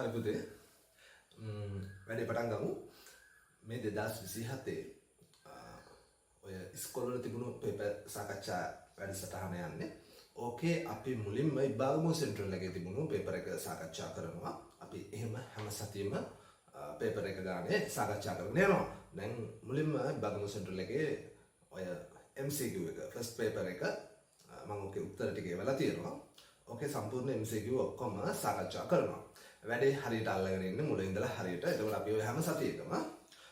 හරි පුතේ වැඩේ පටන් ගමු. මේ 2027 ඔය ඉස්කෝලේ තිබුණු පේපර් සාකච්ඡා වැඩසටහන යන්නේ. ඕකේ අපි මුලින්ම ඉබ්බාගමු සෙන්ට්‍රල් එකේ තිබුණු පේපර් එක සාකච්ඡා කරනවා. අපි එහෙම හැම සතියෙම පේපර් එක ගානේ සාකච්ඡා කරගෙන යනවා. දැන් මුලින්ම ඉබ්බාගමු සෙන්ට්‍රල් එකේ ඔය MCQ එක ෆස්ට් පේපර් එක මම ඔකේ උත්තර ටික එවලා තියෙනවා. ඕකේ සම්පූර්ණ MCQ ඔක්කොම සාකච්ඡා කරනවා. වැඩේ හරියට අල්ලගෙන ඉන්න මුලින් ඉඳලා හරියට. එතකොට අපි ඔය හැම සතියකම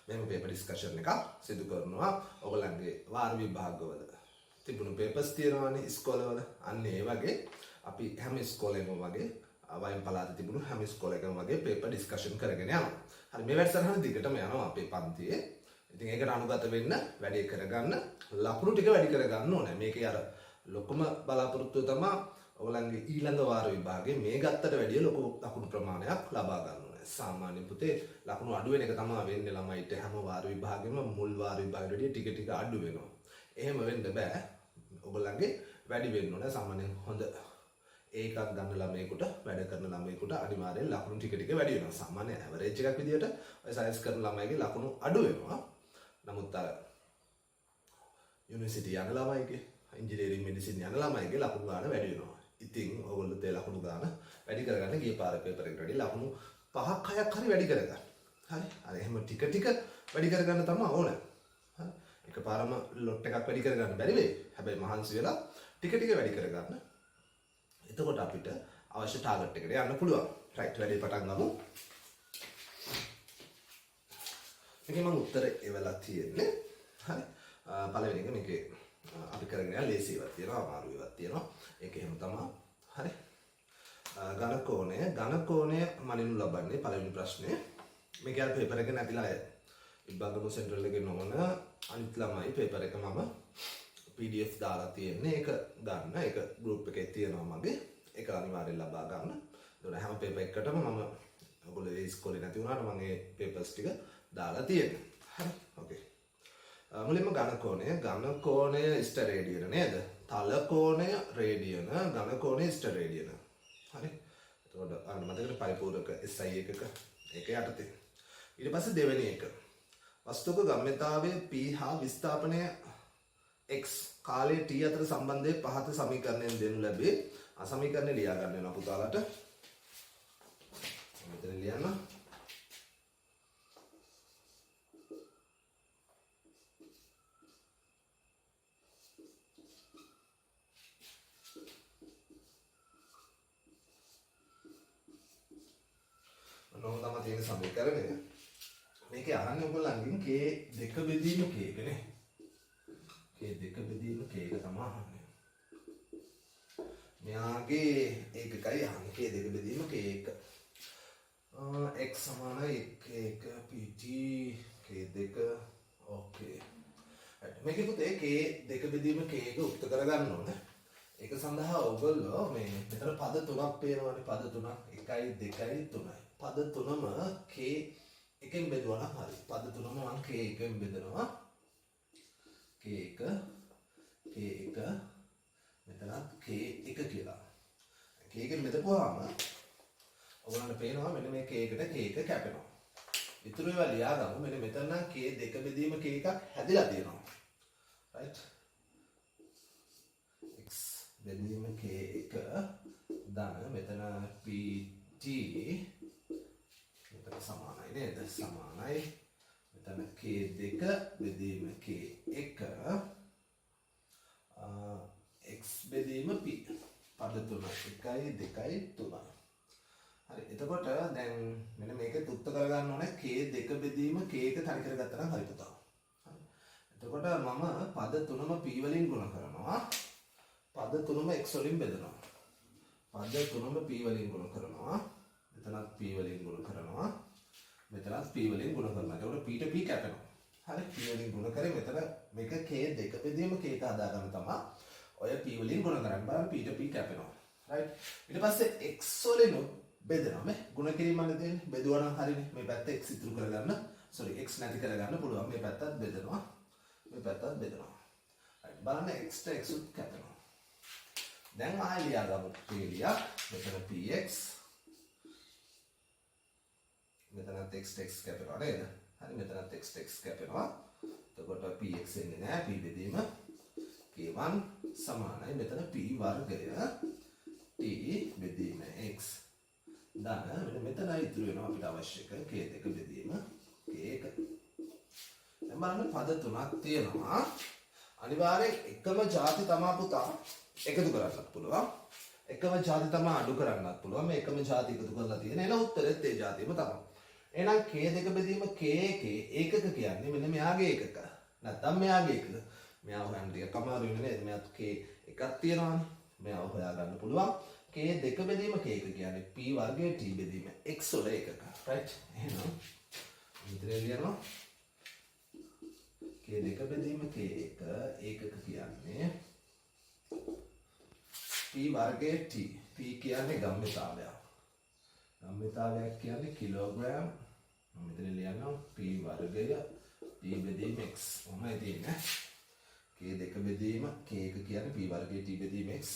මෙහෙම පේපර් ඩිස්කෂන් එකක් සිදු කරනවා. ඔයගොල්ලන්ගේ වාර විභාගවල තිබුණු පේපර්ස් තියෙනවානේ ඉස්කෝලවල. අන්න ඒ වගේ අපි හැම ඉස්කෝලේකම වගේ වයින් පළාතේ තිබුණු හැම ඉස්කෝලේකම වගේ පේපර් ඩිස්කෂන් කරගෙන යනවා. හරි මේ වැඩසටහන දිගටම යනවා අපේ පන්තියේ. ඉතින් ඒකට අනුගත වෙන්න වැඩේ කරගන්න ලකුණු ටික වැඩි කරගන්න ඕනේ. මේකේ අර ලොකුම බලාපොරොත්තුව තමයි ඔයගොල්ලන්ගේ ඊළඟ වාර විභාගයේ මේ ගත්තට වැඩිය ලොකු ලකුණු ප්‍රමාණයක් ලබා ගන්න ඕනේ. සාමාන්‍ය පුතේ ලකුණු අඩු වෙන එක තමයි වෙන්නේ ළමයිට හැම වාර විභාගෙම මුල් වාර විභාගයට වැඩිය ටික ටික අඩු වෙනවා. එහෙම වෙන්න බෑ. ඔයගොල්ලන්ගේ වැඩි වෙන්න ඕනේ. සාමාන්‍යයෙන් හොඳ ඒකක් ගන්න ළමයෙකුට වැඩ කරන ළමයෙකුට අනිවාර්යෙන් ලකුණු ටික ටික වැඩි වෙනවා. සාමාන්‍ය ඇවරේජ් එකක් විදියට ඔය සයන්ස් කරන ළමයිගේ ලකුණු අඩු වෙනවා. නමුත් අර යුනිවර්සිටි යන ළමයිගේ ඉංජිනේරින් මෙඩිසින් යන ළමයිගේ ලකුණු ගන්න වැඩි වෙනවා. ඉතින් ඔයගොල්ලෝ ඒ ලකුණු ගන්න වැඩි කරගන්න ගිය පාර පේපර් එකට වැඩි ලකුණු 5ක් 6ක් හරි වැඩි කරගන්න. හරි. අර එහෙම ටික ටික වැඩි කරගන්න තමයි ඕනේ. හරි. එකපාරම ලොට් එකක් වැඩි කරගන්න බැරි වෙයි. හැබැයි මහන්සි වෙලා ටික ටික වැඩි කරගන්න. එතකොට අපිට අවශ්‍ය ටාගට් එකට යන්න පුළුවන්. රයිට් වැඩේ පටන් ගමු. මේකේ මම උත්තර එවලා තියෙන්නේ. හරි. පළවෙනි එක මේකේ අපි කරගෙන යන ලේසි ඒවාක් තියෙනවා අමාරු ඒවාක් තියෙනවා. ඒක එහෙම තමයි. හරි. ඝන කෝණය මනිනු ලබන්නේ පළවෙනි ප්‍රශ්නේ. මේක අර පේපර් එක නැතිලා අය. ඉබ්බාගමු සෙන්ට්‍රල් එකේ නොවන අනිත් ළමයි පේපර් එක මම PDF දාලා තියෙන්නේ. ඒක ගන්න. ඒක ගෲප් එකේ තියෙනවා මගේ. ඒක අනිවාර්යෙන් ලබා ගන්න. ඒතකොට හැම පේපර් එකකටම මම ඔයගොල්ලෝ ඒ ඉස්කෝලේ නැති වුණාට මම ඒ පේපර්ස් ටික දාලා තියෙනවා. හරි. ඕකේ. මුලින්ම ඝන කෝණය ඉෂ්ට රේඩියන නේද? තල කෝණය රේඩියන, ඝන කෝණය ඉෂ්ට රේඩියන. හරි. එතකොට අන්න මතකද පරිපූර්ණක SI එකක ඒක යටතේ. ඊට පස්සේ දෙවෙනි එක. වස්තුක ගම්‍යතාවයේ P හා විස්ථාපනය x කාලයේ t අතර සම්බන්ධයේ පහත සමීකරණයෙන් දෙනු ලැබේ. සමීකරණය ලියා ගන්න වෙනවා පුතාලට. මෙතන ලියන්න. නොම තමයි තියෙන සමීකරණය. මේකේ අහන්නේ ඔයගොල්ලන්ගෙන් k 2 බෙදීම k එක නේ. k 2 බෙදීම k එක තමයි අහන්නේ. මෙයාගේ ඒකකයි අහන්නේ k 2 බෙදීම k එක. x සමානයි k 1 pt k 2 ඕකේ. මේකේ පුතේ k 2 බෙදීම k එක උත්තර කරගන්න ඕනේ. ඒක සඳහා ඔයගොල්ලෝ මේ මෙතන පද තුනක් පේනවානේ. පද තුනක් 1 2 3යි. පද තුනම k එකෙන් බෙදුවා නම් හරි. පද තුනම මම k එකෙන් බෙදනවා. k 1 මෙතන k 1 කියලා. k එකෙන් බෙදපුවාම ඔයගොල්ලන්ට පේනවා මෙන්න මේ k එකට k එක කැපෙනවා. ඉතුරු ඒවා ලියා ගමු. මෙන්න මෙතන නම් k 2 බෙදීම k එකක් හැදිලා තියෙනවා. right? x බෙදීම k 1 ධන මෙතන pt මෙතන සමානයි නේද? සමානයි. මෙතන k 2 බෙදීම k 1 x බෙදීම p. පද තුන 1 2 3. හරි. එතකොට දැන් මෙන්න මේකෙත් උත්තර කරගන්න ඕනේ k 2 බෙදීම k 1 තනි කරගත්තා නම් හරි පුතා. හරි. එතකොට මම පද තුනම p වලින් ගුණ කරනවා. පද තුනම x වලින් බෙදනවා. පද තුනම p වලින් ගුණ කරනවා. මෙතනත් p වලින් ගුණ කරනවා. මෙතනත් p වලින් ගුණ කරනවා. ඒකට p ට p කැපෙනවා. හරි. p වලින් ගුණ කරේ මෙතන මේක k 2 බෙදීම k එක හදා ගන්න තමයි. ඔය p වලින් ගුණ කරන් බලන්න p ට p කැපෙනවා. right. ඊට පස්සේ x වලින් බෙදනවා මේ ගුණ කිරීමන්නේ දෙන්නේ. බෙදුවා නම් හරිනේ. මේ පැත්ත x ඉතුරු කරගන්න. sorry x නැති කරගන්න පුළුවන්. මේ පැත්තත් බෙදනවා. මේ පැත්තත් බෙදනවා. right. බලන්න x ට x උත් කැපෙනවා. දැන් ආයෙ ලියා ගමු. p ලියා මෙතන px මෙතනත් x කැපෙනවා නේද? හරි මෙතනත් x කැපෙනවා. එතකොට px එන්නේ නැහැ. p බෙදීම k1 සමානයි මෙතන p වර්ගය t බෙදීම x. දැන් මෙතන ඉතුරු වෙනවා අපිට අවශ්‍ය කරන k2 බෙදීම k1. දැන් බලන්න පද තුනක් තියෙනවා. අනිවාර්යෙන් එකම ಜಾති තමා පුතා එකතු කරන්නත් පුළුවන්. එකම ಜಾති තමා අඩු කරන්නත් පුළුවන්. මේ එකම ಜಾති එකතු කරලා තියෙන එන උත්තරෙත් ඒ ಜಾතියම තමයි. එහෙනම් k2 බෙදීම k1 ඒකක කියන්නේ මෙන්න මෙයාගේ ඒකක. නැත්නම් මෙයාගේ ඒකක. මෙයා හොයන්න ටිකක් අමාරු වෙන්නේ නේද? මෙයාත් k එකක් තියෙනවානේ. මෙයාව හොයාගන්න පුළුවන්. k2 බෙදීම k1 කියන්නේ p වර්ගයේ t බෙදීම x වල ඒකක. right? එහෙනම් ඉතින් ලියනවා k2 බෙදීම k1 ඒකක කියන්නේ p වර්ගයේ t. p කියන්නේ ගම්මිතාවය. ගම්මිතාවයක් කියන්නේ කිලෝග්‍රෑම්. මම මෙතන ලියනවා p වර්ගය t බෙදීම x. මොනවද තියෙන්නේ? k2 බෙදීම k1 කියන්නේ p වර්ගයේ t බෙදීම x.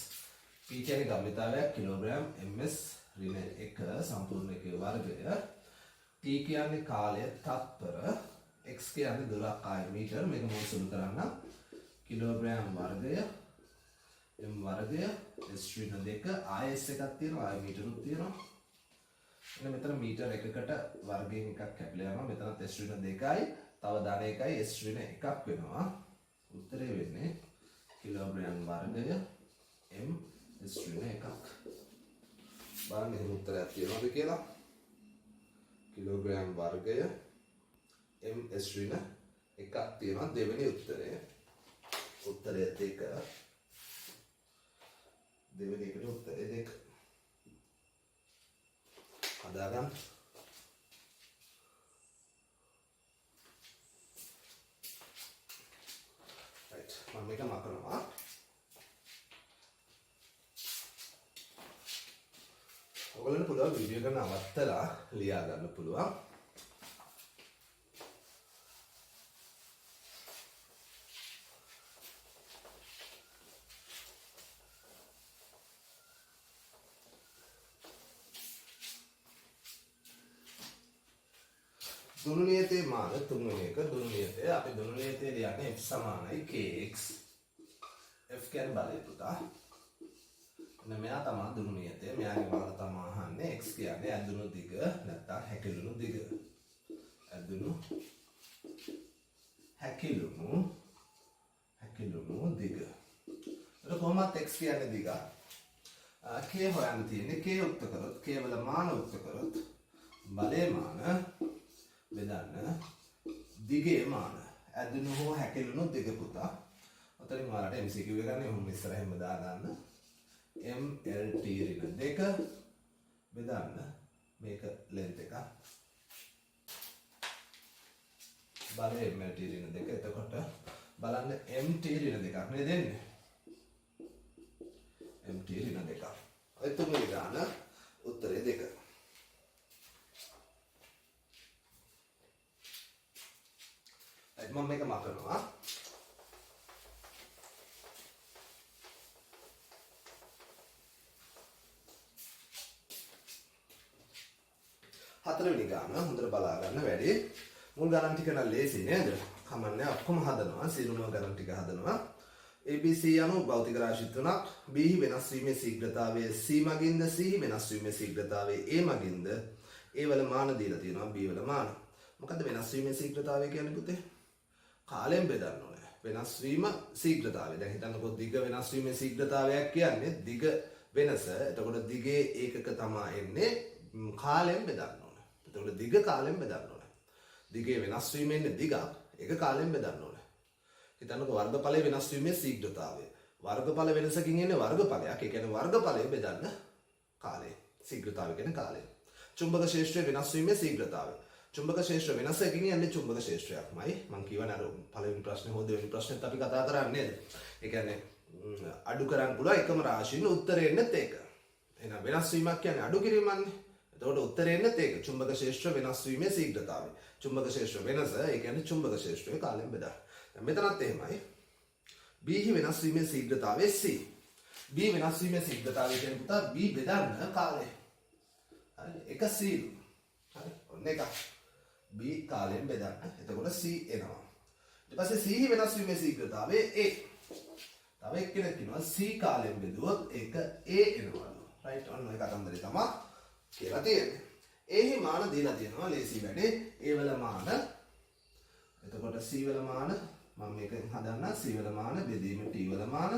p කියන්නේ ගම්මිතාවයක් කිලෝග්‍රෑම් ms ඍණ 1 සම්පූර්ණ එකේ වර්ගය. t කියන්නේ කාලය තත්පර. x කියන්නේ දුරක් ආය මීටර. මේක මොන සුළු කරන්න කිලෝග්‍රෑම් වර්ගය m වර්ගය s ඍණ 2 ආය s එකක් තියෙනවා ආය මීටරුත් තියෙනවා. එන්න මෙතන මීටර එකකට වර්ගයෙන් එකක් කැපිලා යනවා. මෙතනත් s ඍණ 2යි තව ධන 1යි s ඍණ 1ක් වෙනවා. උත්තරේ වෙන්නේ කිලෝග්‍රෑම් වර්ගය m s ඍණ 1ක්. බලන්න එහෙම උත්තරයක් තියෙනවද කියලා. කිලෝග්‍රෑම් වර්ගය m s ඍණ 1ක් තියෙනවා දෙවෙනි උත්තරය. උත්තරය 2. දෙවෙනි එකට උත්තරය 2. හදාගන්න. right මම මේක මකනවා. ඔයගොල්ලන්ට පුළුවන් වීඩියෝ එක නවත්තලා ලියා ගන්න පුළුවන්. දුනු නියතේ මාන තුන්වෙනි එක දුනු නියතේ අපි දුනු නියතේ ලියන්නේ f සමානයි kx. f කියන්නේ බලය පුතා. එන්න මෙයා තමයි දුනු නියතේ. මෙයාගේ බලය තමයි අහන්නේ x කියන්නේ ඇදුණු දිග නැත්නම් හැකිලුණු දිග. ඇදුණු හැකිලුණු දිග. ඒක කොහොමද x කියන්නේ දිග? k හොයන්න තියෙන්නේ k උක්ත කරොත් k වල මාන උක්ත කරොත් බලයේ මාන බෙදන්න දිගේ මාන ඇදුණු හෝ හැකිලුණු දිග පුතා. ඔතනින් ඔයාලට MCQ එක ගන්න ඔහොම ඉස්සරහින්ම දාගන්න. MLT ඍණ 2 බෙදන්න මේක ලෙන්ත් එක. බලය MLT ඍණ 2. එතකොට බලන්න MT ඍණ 2ක් නේද දෙන්නේ? MT ඍණ 2ක්. ඔය තුන්වෙනි ගාන උත්තරේ 2. මම මේක මකනවා. හතරවෙනි ගාන හොඳට බලා ගන්න වැඩි. මුල් ගණන් ටික නම් ලේසි නේද? කමන්නේ ඔක්කොම හදනවා. සිරුරම ගණන් ටික හදනවා. ABC යනු භෞතික රාශි තුනක්. B වෙනස් වීමේ ශීඝ්‍රතාවය c මගින්ද c වෙනස් වීමේ ශීඝ්‍රතාවය a මගින්ද. a වල මාන දීලා තියෙනවා. b වල මාන. මොකද්ද වෙනස් වීමේ ශීඝ්‍රතාවය කියන්නේ පුතේ? කාලයෙන් බෙදන්න ඕනේ. වෙනස් වීම ශීඝ්‍රතාවය. දැන් හිතන්නකෝ දිග වෙනස් වීමේ ශීඝ්‍රතාවයක් කියන්නේ දිග වෙනස. එතකොට දිගේ ඒකක තමයි එන්නේ කාලයෙන් බෙදන්න ඕනේ. එතකොට දිග කාලයෙන් බෙදන්න ඕනේ. දිගේ වෙනස් වීමෙන් ඉන්නේ දිගක්. ඒක කාලයෙන් බෙදන්න ඕනේ. හිතන්නකෝ වර්ගඵලයේ වෙනස් වීමේ ශීඝ්‍රතාවය. වර්ගඵල වෙනසකින් එන්නේ වර්ගඵලයක්. ඒ කියන්නේ වර්ගඵලය බෙදන්න කාලය. ශීඝ්‍රතාවය කියන්නේ කාලය. චුම්බක ක්ෂේත්‍රයේ වෙනස් වීමේ ශීඝ්‍රතාවය. චුම්බක ක්ෂේත්‍ර වෙනසකින් යන්නේ චුම්බක ක්ෂේත්‍රයක්මයි. මම කියවනේ අර පළවෙනි ප්‍රශ්නේ හොද දෙවෙනි ප්‍රශ්නෙත් අපි කතා කරන්නේ නේද? ඒ කියන්නේ අඩු කරන්න පුළුවන් එකම රාශියේ උත්තරේ එන්නත් ඒක. එහෙනම් වෙනස් වීමක් කියන්නේ අඩු කිරීමන්නේ. එතකොට උත්තරේ එන්නත් ඒක. චුම්බක ක්ෂේත්‍ර වෙනස් වීමේ ශීඝ්‍රතාවය. චුම්බක ක්ෂේත්‍ර වෙනස ඒ කියන්නේ චුම්බක ක්ෂේත්‍රයේ කාලයෙන් බෙදා. දැන් මෙතනත් එහෙමයි. B වෙනස් වීමේ ශීඝ්‍රතාවය c. B වෙනස් වීමේ ශීඝ්‍රතාවය කියන්නේ පුතා B බෙදන්න කාලය. හරි 1 c. හරි ඔන්න ඔන්න එකක්. B කාලයෙන් බෙදන්න. එතකොට C එනවා. ඊට පස්සේ C වෙනස් වීමේ ශීඝ්‍රතාවය A. තව එක්කෙනෙක් කියනවා C කාලයෙන් බෙදුවොත් ඒක A එනවලු. රයිට් ඔන්න ඔය කතන්දරේ තමයි කියලා තියෙන්නේ. A හි මාන දීලා තියෙනවා ලේසි වැඩේ. A වල මාන. එතකොට C වල මාන මම මේකෙන් හදන්න C වල මාන බෙදීම T වල මාන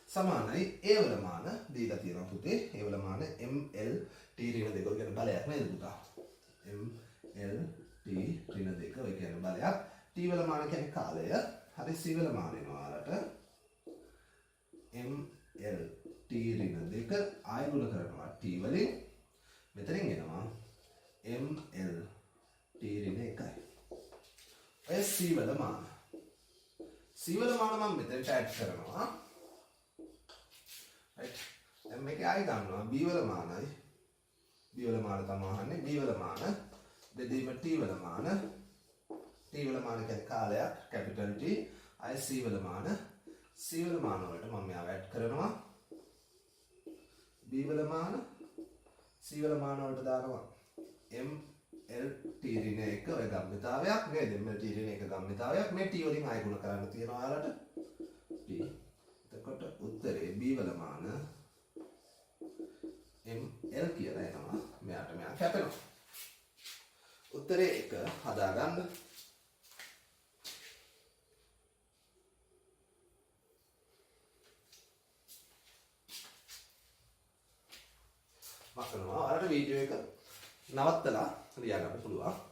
සමානයි A වල මාන දීලා තියෙනවා පුතේ. A වල මාන ML T ඍණ 2 ඔය කියන්නේ බලයක් නේද පුතා? ML T ඍණ 2 ඔය කියන්නේ බලයක්. T වල මාන කියන්නේ කාලය. හරි C වල මාන එනවා ඔයාලට ML T ඍණ 2 ආය ගුණ කරනවා T වලින් මෙතනින් එනවා ML T ඍණ 1යි. ඔය C වල මාන. C වල මාන මම මෙතනට ඇඩ් කරනවා. right. දැන් මේක ආයි ගන්නවා B වල මානයි. B වල මාන තමයි අහන්නේ. B වල මාන බෙදීම T වල මාන. T වල මාන කියන්නේ කාලයක් capital T. ආයි C වල මාන. C වල මාන වලට මම මේවා ඇඩ් කරනවා. B වල මාන C වල මාන වලට දානවා ML T ඍණ 1 ඔය ගම්මිතාවයක් නේද? ML T ඍණ 1 ගම්මිතාවයක්. මේ T වලින් ආයි ගුණ කරන්න තියෙනවා ඔයාලට. T. එතකොට උත්තරේ B වල මාන ML කියලා එනවා. මෙයාට මෙයා කැපෙනවා. උත්තරේ 1 හදාගන්න. මකනවා. ඔයාලට වීඩියෝ එක නවත්තලා ලියා ගන්න පුළුවන්.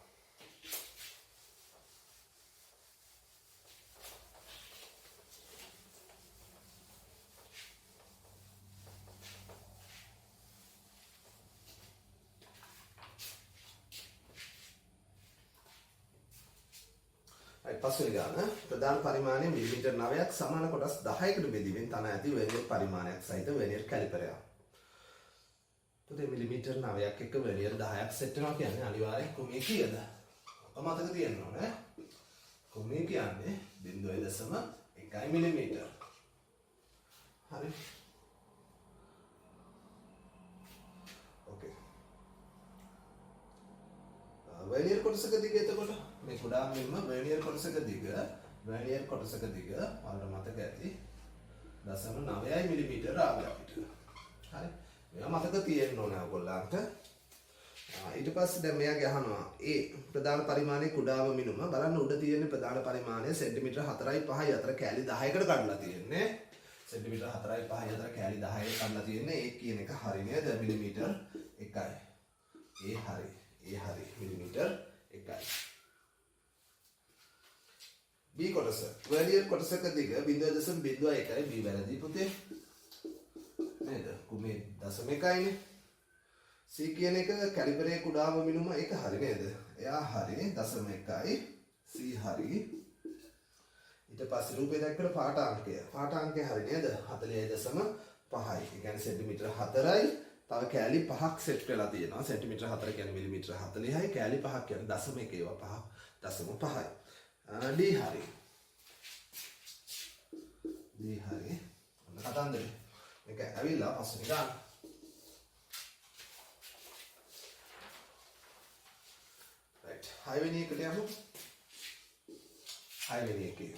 පස්වෙනි ගාන ප්‍රධාන පරිමාණය මිලිමීටර් 9ක් සමාන කොටස් 10කට බෙදීමෙන් තන ඇති වෙනියර් පරිමාණයක් සහිත වෙනියර් කැලිපරයක්. පුතේ මිලිමීටර් 9ක් එක්ක වෙනියර් 10ක් සෙට් වෙනවා කියන්නේ අනිවාර්යෙන් කුමේ කීයද? ඔක මතක තියෙන්න ඕනේ. කුමේ කියන්නේ 0.1 මිලිමීටර්. හරි. ඕකේ. වෙනියර් කොටසක දිග එතකොට මේ කුඩා මෙන්න වෙනියර් කොටසක දිග වලට මතක ඇති 0.9 මිලිමීටර ආවේ අපිට. හරි. මේවා මතක තියෙන්න ඕනේ ඔයගොල්ලන්ට. ඊට පස්සේ දැන් මෙයාගේ අහනවා ඒ ප්‍රධාන පරිමාණයේ කුඩාම මිනුම බලන්න උඩ තියෙන ප්‍රධාන පරිමාණය සෙන්ටිමීටර 4.5 අතර කැලි 10කට කඩලා තියෙන්නේ. සෙන්ටිමීටර 4.5 අතර කැලි 10කට කඩලා තියෙන්නේ. ඒ කියන එක හරි නේද? මිලිමීටර 1යි. ඒ හරි මිලිමීටර 1යි. B කොටස වෙනියර් කොටසක දිග 0.01යි. B වැරදි පුතේ නේද? කුමේ 0.1යිනේ. C කියන එක කැලිපරයේ කුඩාම මිනුම ඒක හරි නේද? එයා හරි 0.1යි. C හරි. ඊට පස්සේ රූපේ දැක්කට පාඨ අංකය හරි නේද? 40.5යි. ඒ කියන්නේ සෙන්ටිමීටර 4යි. තව කැලි 5ක් සෙට් වෙලා තියෙනවා. සෙන්ටිමීටර 4 කියන්නේ මිලිමීටර 40යි. කැලි 5ක් කියන්නේ 0.1 ඒවා 5.5යි. D හරි. ඔන්න කතන්දරේ. මේක ඇවිල්ලා පස්සේ ගන්න. right 6 වෙනි එකට යමු. 6 වෙනි එකේ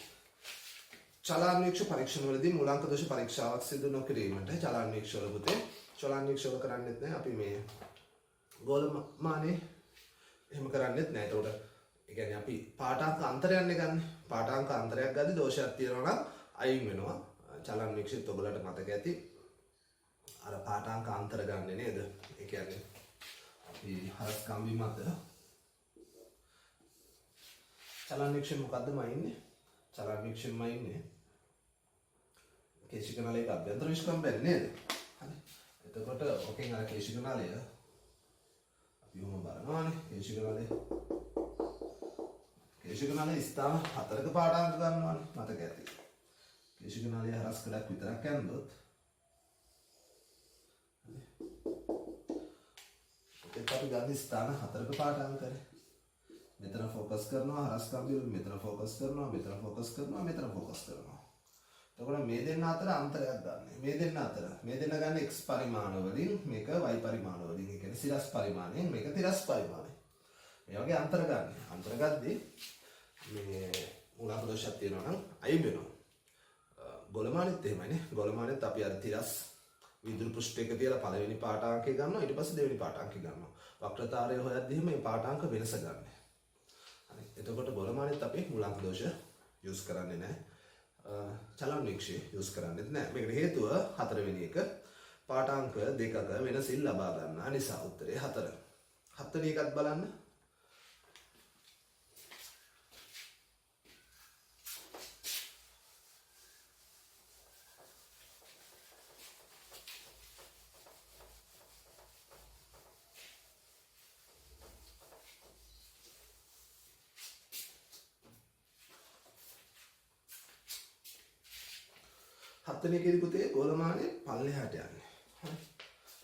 චලාන්වීක්ෂ පරීක්ෂණවලදී මූලාංක දෝෂ පරීක්ෂාවක් සිදු නොකිරීමට චලාන්වීක්ෂවල පුතේ චලාන්වීක්ෂවල කරන්නේත් නැහැ අපි මේ ගෝලමානේ එහෙම කරන්නේත් නැහැ. ඒතකොට ඒ කියන්නේ අපි පාඨාංක අන්තරයන්නේ ගන්න. පාඨාංක අන්තරයක් ගද්දි දෝෂයක් තියෙනවා නම් අයින් වෙනවා. චලාන්වීක්ෂිත ඔයගලට මතක ඇති. අර පාඨාංක අන්තර ගන්නෙ නේද? ඒ කියන්නේ අපි හරස් කම්බි මත චලාන්වීක්ෂණ මොකද්ද මයින්නේ? චලාන්වීක්ෂණ මයින්නේ කේශික නාලයක අභ්‍යන්තර විස්කම්පනය නේද? හරි. එතකොට ඔකෙන් අර කේශික නාලය අපි උම බලනවානේ කේශික නාලය ස්ථාන 4ක පාඨාංක ගන්නවානේ මතක ඇති. කේශික නාලය හරස් කඩක් විතරක් යනදොත් අපි ගන්න ස්ථාන 4ක පාඨාංකනේ. මෙතන ફોકસ කරනවා හරස් කම්බිය මෙතන ફોકસ කරනවා මෙතන ફોકસ කරනවා මෙතන ફોકસ කරනවා. එතකොට මේ දෙන්න අතර අන්තරයක් ගන්න. මේ දෙන්න ගන්න x පරිමාණ වලින් මේක y පරිමාණ වලින්. ඒ කියන්නේ සිරස් පරිමාණයෙන් මේක තිරස් පරිමාණය. මේ වගේ අන්තර ගන්න. අන්තර ගද්දී මේ මූලාංක දෝෂයක් තියෙනවා නම් අයින් වෙනවා. ගොළමානෙත් එහෙමයිනේ. ගොළමානෙත් අපි අර තිරස් විදුලි පෘෂ්ඨයක තියලා පළවෙනි පාඨාංකය ගන්නවා ඊට පස්සේ දෙවෙනි පාඨාංකය ගන්නවා. වක්‍රතාරය හොයද්දී මේ පාඨාංක වෙනස ගන්න. හරි. එතකොට ගොළමානෙත් අපි මූලාංක දෝෂ යූස් කරන්නේ නැහැ. චලන වික්ෂය යූස් කරන්නේත් නැහැ. මේකට හේතුව හතරවෙනි එක පාඨාංක දෙකක වෙනසින් ලබා ගන්නා නිසා උත්තරේ 4. හත්වෙනි එකත් බලන්න. හත්වෙනි එකේදී පුතේ ගෝලමානේ පල්ලෙහාට යන්නේ. හරි.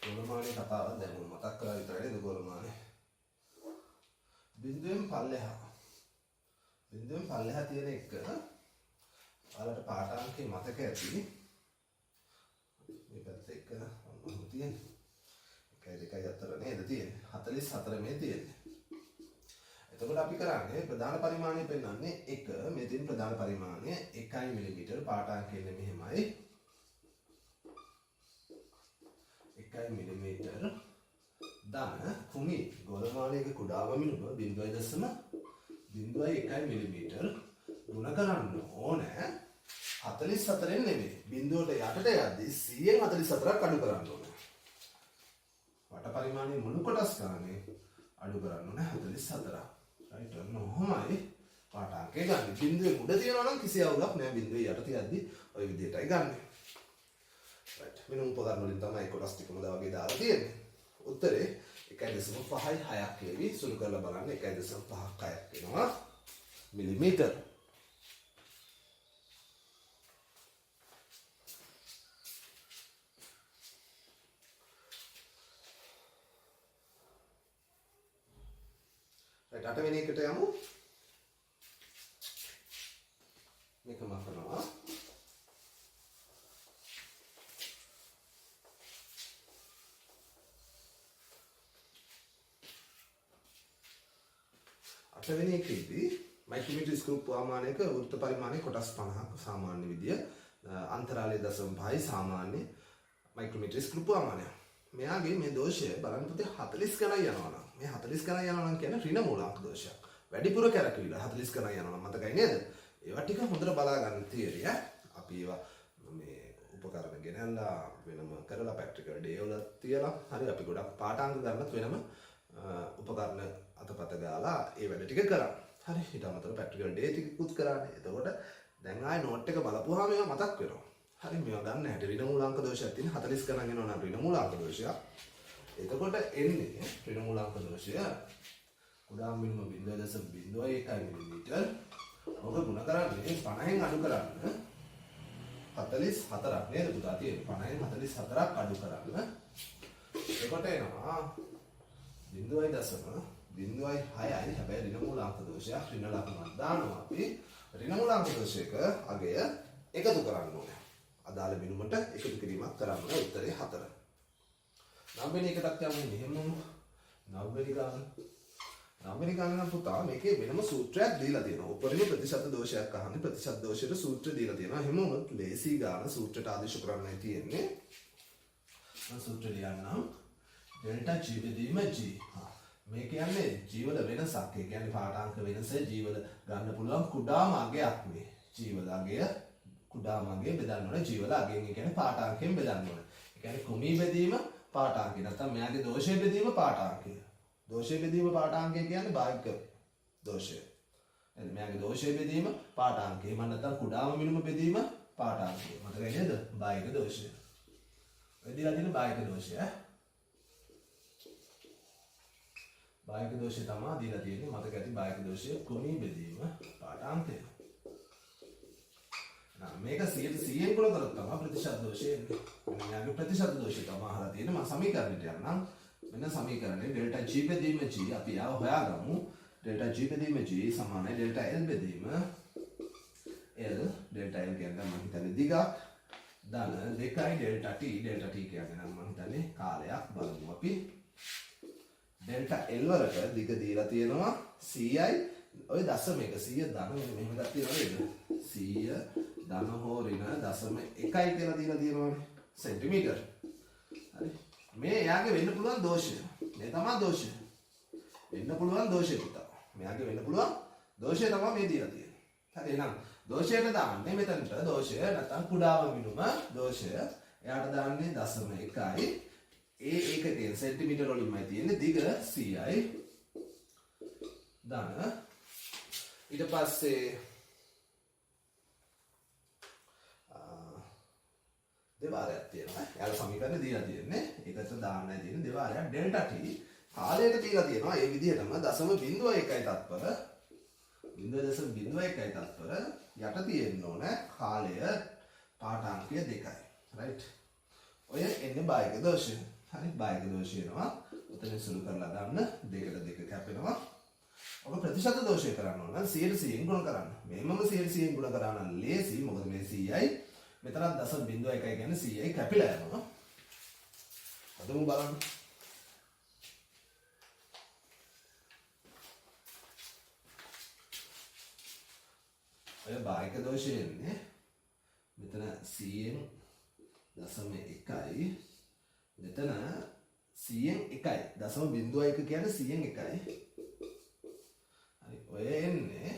ගෝලමානේ කතාව දැන් මතක් කරලා විතරයි නේද ගෝලමානේ. බිඳුවෙන් පල්ලෙහා. බිඳුවෙන් පල්ලෙහා තියෙන එක ඔයාලට පාඨාංකේ මතක ඇති. මේ පැත්ත එක මොනවද තියෙන්නේ? 1 2 අතර නේද තියෙන්නේ. 44 මේ තියෙන්නේ. එතකොට අපි කරන්නේ ප්‍රධාන පරිමාණය පෙන්වන්නේ 1 මෙතෙන් ප්‍රධාන පරිමාණය 1 මිලිමීටර පාඨාංකය එන්නේ මෙහෙමයි 1 මිලිමීටර ධන කුමි ගෝලමානයක කුඩාම මිනුම 0.1 මිලිමීටර ගුණ කරන්න ඕනේ 44න් නෙමෙයි බිඳුවට යටට යද්දී 144ක් අඩු කරන්න ඕනේ වට පරිමාණයේ මුළු කොටස් ගානේ අඩු කරන්න ඕනේ 44ක් right ඔන්නෝමයි පාඨාංකේ ගන්න. බිඳුවේ උඩ තියනවා නම් කිසි අවුලක් නෑ බිඳුවේ යට තියද්දි ওই විදිහටයි ගන්න. right මෙන්න උපකරණ වලින් තමයි කොටස් ටිකම දා වගේ දාලා තියෙන්නේ. උත්තරේ 1.56යි 6ක් වේවි. සුළු කරලා බලන්න 1.56ක් 6ක් වෙනවා මිලිමීටර. right අටවෙනි එකට යමු. මේක මතනවා. අටවෙනි එකේදී මයික්‍රෝමීටර් ස්කූප් ප්‍රමාණයක වෘත්ත පරිමාණය කොටස් 50ක සාමාන්‍ය විදිය අන්තරාලය 0.5 සාමාන්‍ය මයික්‍රෝමීටර් ස්කූප් ප්‍රමාණය. මෙයාගේ මේ දෝෂය බලන්න පුතේ 40 ගණන් යනවා නම් මේ 40 ගණන් යනවා නම් කියන්නේ ඍණ මූලාංක දෝෂයක්. වැඩිපුර කැරකිලා 40 ගණන් යනවා නම් මතකයි නේද? ඒවා ටික හොඳට බලා ගන්න තියෙරිය. අපි ඒවා මේ උපකරණ ගෙනල්ලා වෙනම කරලා ප්‍රැක්ටිකල් ඩේ වල තියලා හරි අපි ගොඩක් පාඨාංග ගන්නත් වෙනම උපකරණ අතපත ගාලා ඒ වැඩ ටික කරා. හරි ඊට අමතරව ප්‍රැක්ටිකල් ඩේ ටිකකුත් කරානේ. එතකොට දැන් ආයේ නෝට් එක බලපුවාම මේවා මතක් වෙනවා. හරි මේවා ගන්න හැටි ඍණ මූලාංක දෝෂයක් තියෙන 40 ගණන් එනවා නම් ඍණ මූලාංක දෝෂයක්. එතකොට එන්නේ ඍණ මූලාංක දෝෂය කුඩාම මිනිම 0.01 මිලිමීටර. ඔබ ගුණ කරන්නේ 50න් අඩු කරන්න 44ක් නේද පුතා තියෙන්නේ 50න් 44ක් අඩු කරන්න. එතකොට එනවා 0.06යි හැබැයි ඍණ මූලාංක දෝෂයක් ඍණ ලකුණක් දානවා අපි ඍණ මූලාංක දෝෂයක අගය එකතු කරන්න ඕනේ. අදාළ බිඳුමට එකතු කිරීමක් කරන්න ඕනේ. උත්තරේ 4. නවවෙනි එකටත් යමු මෙහෙම නවවෙනි ගාන පුතා මේකේ වෙනම සූත්‍රයක් දීලා තියෙනවා. උපරිම ප්‍රතිශත දෝෂයක් අහන්නේ ප්‍රතිශත දෝෂයට සූත්‍ර දීලා තියෙනවා. එහෙම වුණොත් ලේසි ගාන සූත්‍රයට ආදේශ කරන්නයි තියෙන්නේ. මම සූත්‍රය ලියන්නම්. ඩෙල්ටා G බෙදීම G. මේ කියන්නේ ජීවල වෙනසක්. ඒ කියන්නේ පාඨාංක වෙනස ජීවල ගන්න පුළුවන් කුඩාම අගයක් මේ. ජීවල අගය කුඩාම අගය බෙදන්න ඕනේ. ජීවල අගයෙන් ඒ කියන්නේ පාඨාංකයෙන් බෙදන්න ඕනේ. ඒ කියන්නේ කුමී බෙදීම පාඨාංකය. නැත්නම් මෙයාගේ දෝෂය බෙදීම පාඨාංකය. දෝෂය බෙදීම පාඨාංකය කියන්නේ භාගික දෝෂය. එහෙනම් මෙයාගේ දෝෂය බෙදීම පාඨාංකය. එහෙම නැත්නම් කුඩාම මිනුම බෙදීම පාඨාංකය. මතකයි නේද? භාගික දෝෂය. වෙදිලා තියෙන භාගික දෝෂය. භාගික දෝෂය තමයි දීලා තියෙන්නේ. මතක ඇති භාගික දෝෂය කුමී බෙදීම පාඨාංකය. මේක 100න් ගුණ කරොත් තමයි ප්‍රතිශත දෝෂය එන්නේ. මෙයාගේ ප්‍රතිශත දෝෂය තමයි අහලා තියෙන්නේ. මම සමීකරණයට යන්නම්. මෙන්න සමීකරණය ඩෙල්ටා G බෙදීම G අපි ආව හොයාගමු. ඩෙල්ටා G බෙදීම G සමානයි ඩෙල්ටා L බෙදීම L ඩෙල්ටා L කියන්නේ මම හිතන්නේ දිගක් ධන 2යි ඩෙල්ටා T කියන්නේ නම් මම හිතන්නේ කාලයක් බලමු අපි ඩෙල්ටා L වලට දිග දීලා තියෙනවා 100යි ඔය දශමයක 100 ධන මෙහෙම එකක් තියෙනවා නේද 100 ධන හෝරින දශම 1යි කියලා දීලා තියෙනවානේ සෙන්ටිමීටර් හරි මේ එයාගේ වෙන්න පුළුවන් දෝෂය මේ තමයි දෝෂය වෙන්න පුළුවන් දෝෂය පුතා මෙයාගේ වෙන්න පුළුවන් දෝෂය තමයි මේ දීලා තියෙන්නේ හරි එහෙනම් දෝෂයට දාන්නේ මෙතනට දෝෂය නැත්නම් කුඩාම මිනුම දෝෂය එයාට දාන්නේ දශම 1යි ඒ ඒකකයෙන් සෙන්ටිමීටර වලින්මයි තියෙන්නේ දිග 100යි ධන ඊට පස්සේ දෙවාරයක් තියෙනවා. යාළ සමීකරණය දීලා තියෙන්නේ. ඒකට දාන්නයි තියෙන්නේ දෙවාරයක් ඩෙල්ටා t කාලයට දීලා තියෙනවා. ඒ විදිහටම 0.1යි තත්පර 0.1යි තත්පර යට තියෙන්න ඕන කාලය පාඨාංකය 2යි. රයිට්. ඔය එන්නේ බාහිර දෝෂය. හරි බාහිර දෝෂය එනවා. උතන සුළු කරලා ගන්න 2කට 2 කැපෙනවා. ඔබ ප්‍රතිශත දෝෂය කරන්න ඕන නම් 100න් ගුණ කරන්න. මේමම 100න් ගුණ කරා නම් ලේසි. මොකද මේ 100යි මෙතනත් 0.1 කියන්නේ 100යි කැපිලා යනවා. අදමු බලන්න. ඔය බාහිර දෝෂය එන්නේ මෙතන 100න් 0.1යි මෙතන 100න් 1යි 0.1 කියන්නේ 100න් 1යි හරි ඔය එන්නේ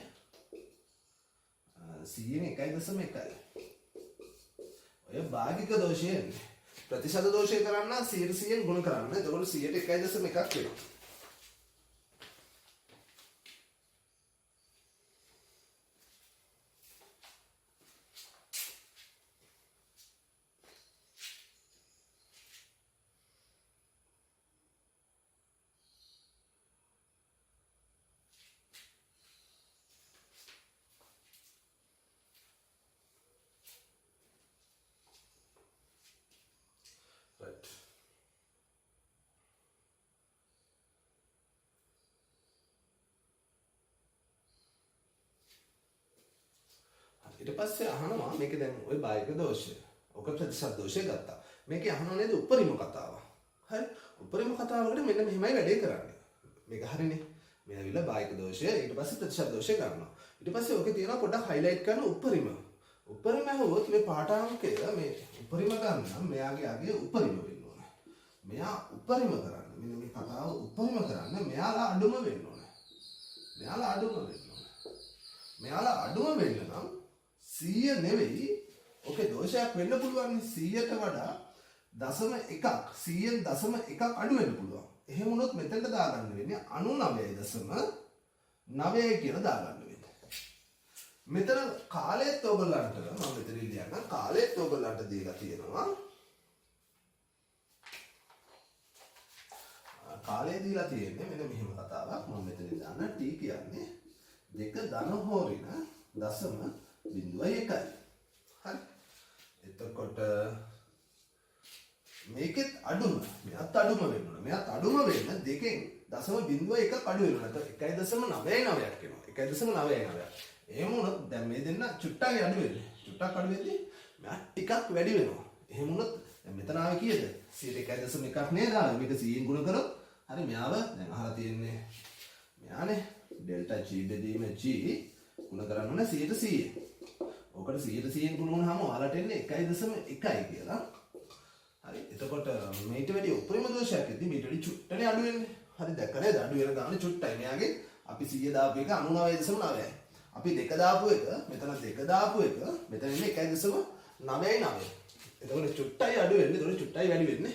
100න් 1.1යි ඔය භාගික දෝෂය එන්නේ ප්‍රතිශත දෝෂය කරන්න 100න් ගුණ කරන්න එතකොට 100ට 1.1ක් වෙනවා ඊට පස්සේ අහනවා මේක දැන් ওই බාහිර දෝෂය. ඔක ප්‍රතිශත දෝෂය ගත්තා. මේකේ අහනවා නේද උපරිම කතාව. හරි? උපරිම කතාවකට මෙන්න මෙහෙමයි වැඩේ කරන්නේ. මේක හරිනේ. මේ ඇවිල්ලා බාහිර දෝෂය ඊට පස්සේ ප්‍රතිශත දෝෂය ගන්නවා. ඊට පස්සේ ඔකේ තියෙනවා පොඩ්ඩක් highlight කරන උපරිම. උපරිම හවොත් මේ පාඨාංකය මේ උපරිම ගන්න මෙයාගේ අගේ උපරිම වෙන්න ඕන. මෙයා උපරිම කරන්න. මෙන්න මේ කතාව උපරිම කරන්න මෙයාලා අඩුම වෙන්න ඕන. මෙයාලා අඩුම වෙන්න ඕන. මෙයාලා අඩුම වෙන්න නම් 100 නෙවෙයි ඔකේ දෝෂයක් වෙන්න පුළුවන් 100ට වඩා 0.1ක් 100න් 0.1ක් අඩු වෙන්න පුළුවන්. එහෙම වුණොත් මෙතනට දාගන්න වෙන්නේ 99.9 කියලා දාගන්න වෙන්නේ. මෙතන කාලයත් ඔයගොල්ලන්ට මම මෙතන ලියන්න කාලයත් ඔයගොල්ලන්ට දීලා තියෙනවා. කාලය දීලා තියෙන්නේ මෙන්න මෙහෙම කතාවක් මම මෙතන දාන්න t කියන්නේ 2 ධන හෝරින 0.1 හරි එතකොට මේකෙත් අඩුම මෙයාත් අඩුම වෙන්න ඕන මෙයාත් අඩුම වෙන්න දෙකෙන් 0.1ක් අඩු වෙනවා නැත්නම් 1.99ක් වෙනවා 1.99 එහෙම වුණොත් දැන් මේ දෙන්න චුට්ටක් අඩු වෙන්නේ චුට්ටක් අඩු වෙද්දී මෙයා ටිකක් වැඩි වෙනවා එහෙම වුණොත් දැන් මෙතන ආවේ කීයද 101.1ක් නේද මේක 100න් ගුණ කරොත් හරි මෙයාව දැන් අහලා තියෙන්නේ මෙයානේ ඩෙල්ටා g බෙදීම g ගුණ කරන්න ඕනේ 100%. ඔකට 100%න් ගුණ වුණාම ඔයාලට එන්නේ 1.1 කියලා. හරි. එතකොට මේට වැඩි උපරිම දෝෂයක් ඇද්දි මේට වැඩි චුට්ටනේ අඩු වෙන්නේ. හරි දැක්ක නේද? අඩු වෙන ගානේ චුට්ටයි. මෙයාගේ අපි 100 දාපු එක 99.9යි. අපි 2 දාපු එක මෙතන 2 දාපු එක මෙතන ඉන්නේ 1.99. එතකොට චුට්ටයි අඩු වෙන්නේ. එතකොට චුට්ටයි වැඩි වෙන්නේ.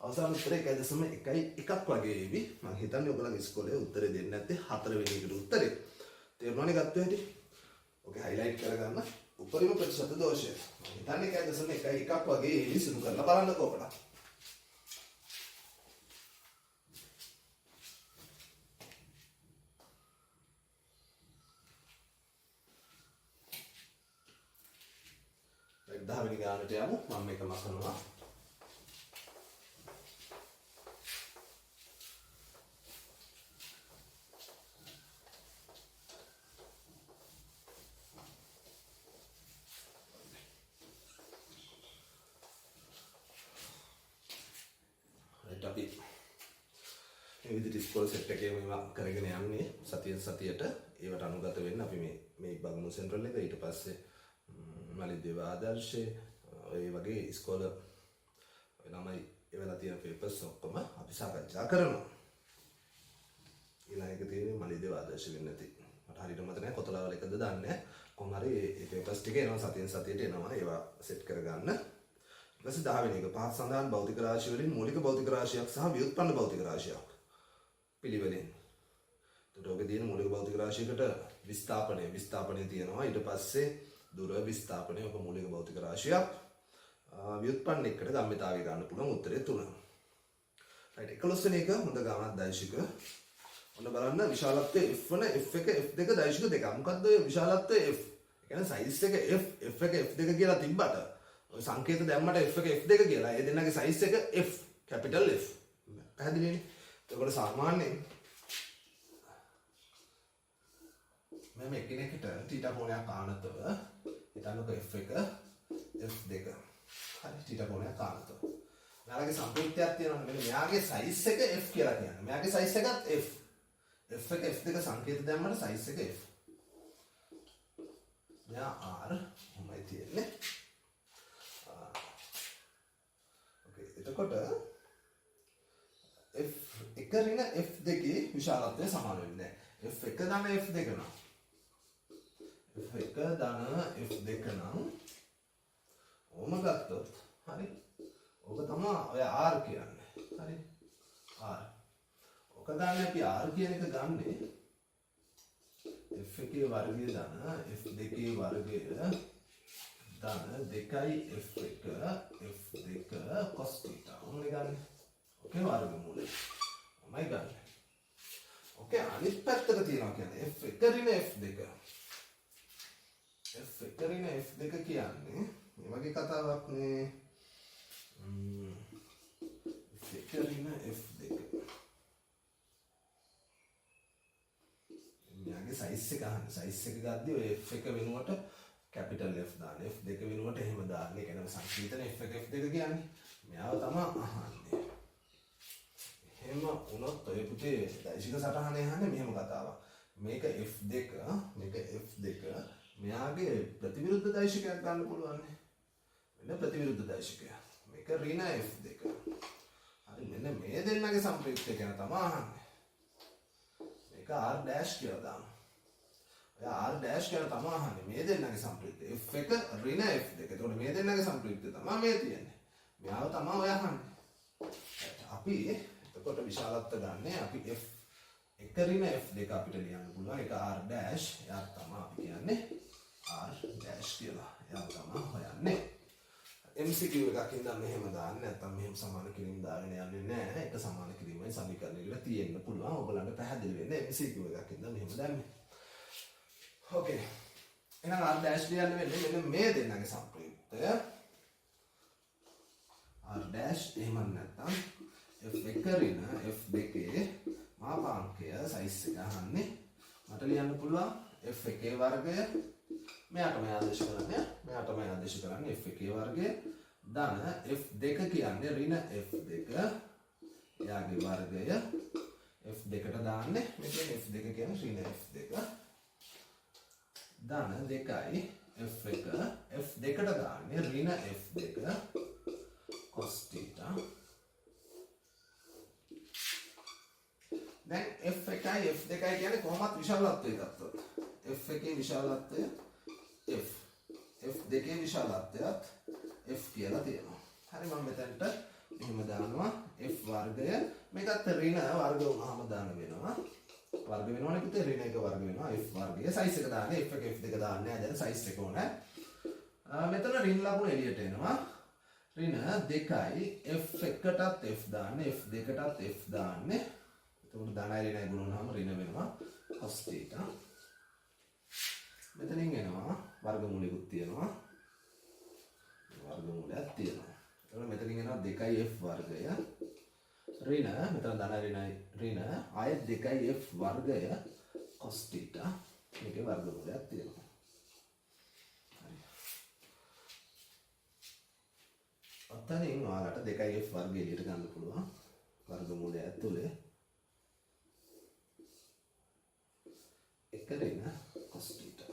අවසාන උත්තරේ 1.1ක් වගේ එවි. මම හිතන්නේ ඔයගොල්ලන්ගේ ඉස්කෝලේ උත්තරේ දෙන්නේ නැත්තේ 4 වෙනි එකට උත්තරේ. තේරුණානේ ගත්තේ හැටි? ඔකේ highlight කරගන්න උපරිම ප්‍රතිශත දෝෂය. මම හිතන්නේ 1.1ක් වගේ එවි සුළු කරලා බලන්නකෝ ඔයාලා. දැන් 10 වෙනි ගානට යමු. මම මේක මකනවා. අපි මේ විදිහට ඉස්කෝල සෙට් එකේ මේවා කරගෙන යන්නේ සතියට ඒවට අනුගත වෙන්න අපි මේ බගමුණු සෙන්ට්‍රල් එක ඊට පස්සේ මලිදේව ආදර්ශේ ඔය වගේ ඉස්කෝල ළමයි එවලා තියෙන පේපර්ස් ඔක්කොම අපි සාකච්ඡා කරනවා. ඊළඟ එක තියෙන්නේ මලිදේව ආදර්ශ වෙන්නේ නැති. මට හරියට මතක නැහැ කොතලාවල එකද දන්නේ නැහැ. කොහොම හරි මේ පේපර්ස් ටික එනවා සතියට එනවා. ඒවා සෙට් කරගන්න. ඊට පස්සේ 10 වෙනි එක පහත් සඳහන් භෞතික රාශිය වලින් මූලික භෞතික රාශියක් සහ ව්‍යුත්පන්න භෞතික රාශියක් පිළිවෙලින්. ඒකට ඔබේ තියෙන මූලික භෞතික රාශියකට විස්ථාපනය තියෙනවා. ඊට පස්සේ දුර විස්ථාපනය ඔබ මූලික භෞතික රාශියක් ව්‍යුත්පන්න එකට ගම්මිතාවය ගන්න පුළුවන් උත්තරේ 3. right 11 වෙනි එක හොඳ ගානක් දෛශික. ඔන්න බලන්න විශාලත්වය f1 f1 f2 දෛශික දෙක. මොකද්ද ඔය විශාලත්වය f? ඒ කියන්නේ සයිස් එක f1 f2 කියලා තිබ්බට ඔය සංකේත දැම්මට f1 f2 කියලා ඒ දෙන්නගේ සයිස් එක f capital F. පැහැදිලිනේ? එතකොට සාමාන්‍යයෙන් මම එකිනෙකට θ කෝණයක් ආනතව හිතන්නකො f1 f2 හරි θ කෝණයක් ආනතව. මෙයාගේ සම්පූර්ණයක් තියෙනවා. මෙන්න මෙයාගේ සයිස් එක f කියලා කියන්නේ. මෙයාගේ සයිස් එකත් f. f1 f2 සංකේත දැම්මම සයිස් එක f. මෙයා r මොමයි තියෙන්නේ. ඕකේ එතකොට f1 ඍණ f2 විශාලත්වය සමාන වෙන්නේ නැහැ. f1 ධන f2 නම් f1 ධන f2 නම් ඕම ගත්තොත් හරි. ඕක තමයි ඔය r කියන්නේ. හරි. r. ඕක ගන්න අපි r කියන එක ගන්නේ f1 වර්ගය ධන f2 වර්ගය ධන 2යි f1 f2 cos θ. ඕනේ ගන්න. ඕකේ වර්ගමූලය. ඔමයි ගන්න. ඕකේ අනිත් පැත්තක තියනවා කියන්නේ f1 ඍණ f2. f1 ඍණ f2 කියන්නේ මේ වගේ කතාවක් නේ. f1 ඍණ f2. මෙයාගේ සයිස් එක අහන්න. සයිස් එක ගද්දී ඔය f1 වෙනුවට කැපිටල් F දාන්න. f2 වෙනුවට එහෙම දාන්න. ඒ කියන්නේ සංකීර්ණ f1 f2 කියන්නේ. මෙයාව තමයි අහන්නේ. එහෙම වුණොත් ඔය පුතේ දෛශික සටහනේ අහන්නේ මෙහෙම කතාවක්. මේක f2 මේක f2 මෙයාගේ ප්‍රතිවිරුද්ධ දෛශිකයක් ගන්න පුළුවන් නේ. මෙන්න ප්‍රතිවිරුද්ධ දෛශිකය. මේක ඍණ f2. හරි මෙන්න මේ දෙන්නගේ සම්ප්‍රයුක්තය ගැන තමයි අහන්නේ. මේක r dash කියලා දාමු. ඔය r dash කියලා තමයි අහන්නේ. මේ දෙන්නගේ සම්ප්‍රයුක්තය f1 ඍණ f2. එතකොට මේ දෙන්නගේ සම්ප්‍රයුක්තය තමයි මේ තියෙන්නේ. මෙයාව තමයි ඔය අහන්නේ. අපි එතකොට විශාලත්ව ගන්න අපි f1 ඍණ f2 අපිට ලියන්න පුළුවන්. ඒක r dash. එයා තමයි අපි කියන්නේ r dash කියලා. එයා තමයි හොයන්නේ. MCQ එකක් ඉඳන් මෙහෙම දාන්න නැත්නම් මෙහෙම සමාන කිරීම දාගෙන යන්නේ නැහැ. එක සමාන කිරීමයි සමීකරණයකට තියෙන්න පුළුවන්. ඔයගලන්ට පැහැදිලි වෙන්නේ MCQ එකක් ඉඳන් මෙහෙම දාන්නේ. ඕකේ. එහෙනම් r dash ලියන්න වෙන්නේ මෙන්න මේ දෙන්නගේ සම්ප්‍රයුක්තය. r dash එහෙම නැත්නම් f1 ඍණ f2 මාපාංකය සයිස් එක අහන්නේ. මට ලියන්න පුළුවන් f1 වර්ගය මෙයාටම ආදේශ කරන්නේ. මෙයාටම ආදේශ කරන්නේ f1 වර්ගය ධන f2 කියන්නේ ඍණ f2 එයාගේ වර්ගය f2ට දාන්නේ. මෙතන f2 කියන්නේ ඍණ f2 ධන 2යි f1 f2ට දාන්නේ ඍණ f2 cos θ. දැන් f1යි f2යි කියන්නේ කොහොමත් විශාලත්වය ගත්තොත් f1 විශාලත්වය f f2 විශාලත්වයත් f කියලා තියෙනවා. හරි මම මෙතනට එහෙම දානවා f වර්ගය මේකත් ඍණ වර්ග වුණාම දාන්න වෙනවා. වර්ග වෙනවනේ පුතේ ඍණ එක වර්ග වෙනවා f වර්ගය සයිස් එක දාන්නේ f1 f2 දාන්නේ නැහැ දැන් සයිස් එක ඕනේ. මෙතන ඍණ ලකුණ එළියට එනවා. ඍණ 2යි f1කටත් f දාන්නේ f2කටත් f දාන්නේ. එතකොට ධනයි ඍණයි ගුණ වුණාම ඍණ වෙනවා cos θ. මෙතනින් එනවා වර්ගමූලයකුත් තියෙනවා. වර්ගමූලයක් තියෙනවා. එතකොට මෙතනින් එනවා 2යි f වර්ගය ඍණ මෙතන ධන ඍණයි ඍණ ආයෙත් 2යි f වර්ගය cos θ. මේකේ වර්ගමූලයක් තියෙනවා. හරි. අතනින් ඔයාලට 2යි f වර්ගය එළියට ගන්න පුළුවන් වර්ගමූලය ඇතුලේ කරන cos theta.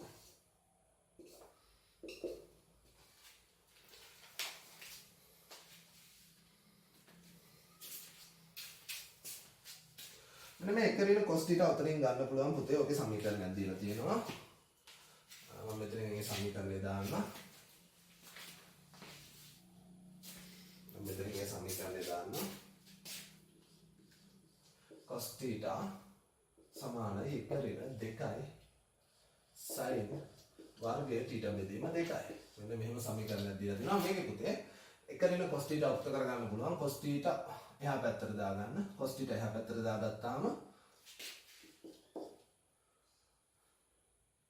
මෙන්න මේ එකරින cos theta උතරින් ගන්න පුළුවන් පුතේ. ඔකේ සමීකරණයක් දීලා තියෙනවා. මම මෙතනින් මේ සමීකරණය දාන්න. මෙතනින් මේ සමීකරණය දාන්න. cos theta සමානයි එකරින 2යි sin වර්ගය theta බෙදීම 2යි. මෙන්න මෙහෙම සමීකරණයක් දීලා දෙනවා. මේකේ පුතේ එකරින cos theta උත්තර කරගන්න පුළුවන්. cos theta එහා පැත්තට දාගන්න. cos theta එහා පැත්තට දාගත්තාම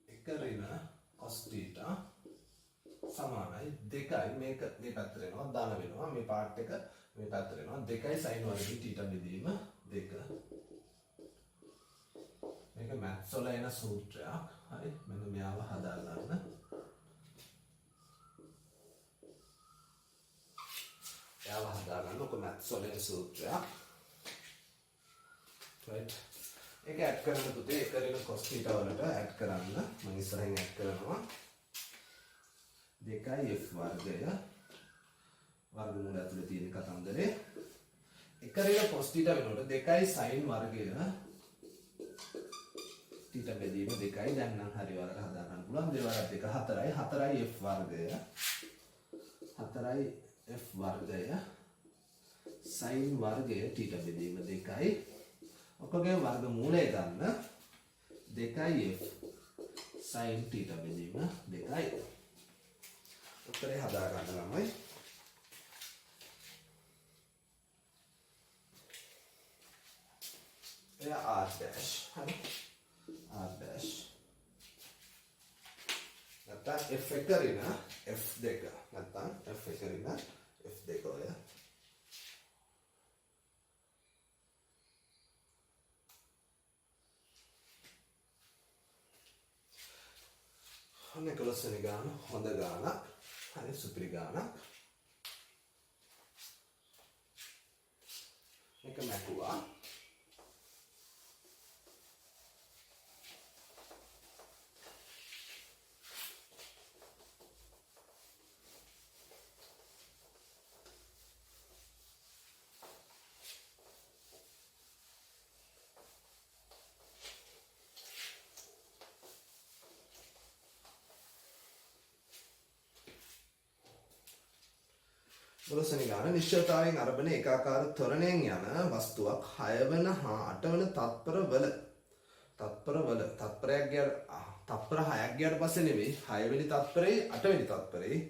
එකරින cos theta සමානයි 2යි මේක මේ පැත්තට එනවා දාන වෙනවා මේ පාර්ට් එක මේ පැත්තට එනවා 2යි sin වර්ගය theta බෙදීම 2. මේක මැත්ස් වල එන සූත්‍රයක්. හරි මෙන්න මෙයාව හදාගන්න. එයාව හදාගන්න ඔක මැත්ස් වල එන සූත්‍රයක්. right ඒක ඇඩ් කරන්න පුතේ එකරින cos theta වලට ඇඩ් කරන්න මම ඉස්සරහින් ඇඩ් කරනවා 2යි f වර්ගය වර්ගමූල ඇතුලේ තියෙන කතන්දරේ එකරින cos theta වෙනකොට 2යි sin වර්ගය theta බෙදීම 2යි දැන් නම් හරි වර්ග හදා ගන්න පුළුවන් දෙවරක් 2 4යි 4යි f වර්ගය 4යි f වර්ගය sin වර්ගය theta බෙදීම 2යි ඔකගේ වර්ගමූලය ගන්න 2යි f sin theta බෙදීම 2යි උත්තරේ හදා ගන්න ළමයි එයා r dash හරි r dash නැත්නම් f එකරින f2 නැත්නම් f එකරින f2 ඔය ඔන්න 11 වෙනි ගාන හොඳ ගානක් හරි සුපිරි ගානක් මේක මැකුවා දොළොස්වෙනි ගාන නිශ්චලතාවයෙන් අරබන ඒකාකාර ත්වරණයෙන් යන වස්තුවක් 6 වන හා 8 වන තත්පරවල තත්පරයක් ගිය තත්පර 6ක් ගියාට පස්සේ නෙවෙයි 6 වෙනි තත්පරේ 8 වෙනි තත්පරේ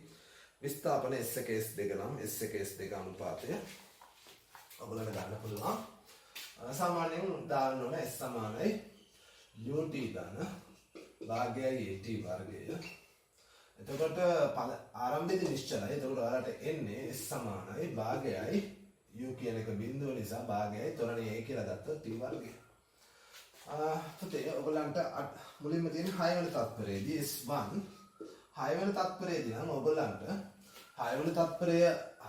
විස්ථාපන S1 S2 නම් S1 S2 අනුපාතය ඔයගොල්ලන්ට ගන්න පුළුවන්. සාමාන්‍යයෙන් දාන්න ඕන S සමානයි ut ධන භාගයයි at වර්ගය. එතකොට ආරම්භයේදී නිශ්චලයි. එතකොට ඔයාලට එන්නේ S සමානයි භාගයයි u කියන එක බිඳුව නිසා භාගයයි ත්වරණය a කියලා ගත්තොත් t වර්ගය. පුතේ ඔයගොල්ලන්ට මුලින්ම තියෙන 6 වෙනි තත්පරයේදී S1 6 වෙනි තත්පරයේදී නම් ඔයගොල්ලන්ට 6 වෙනි තත්පරය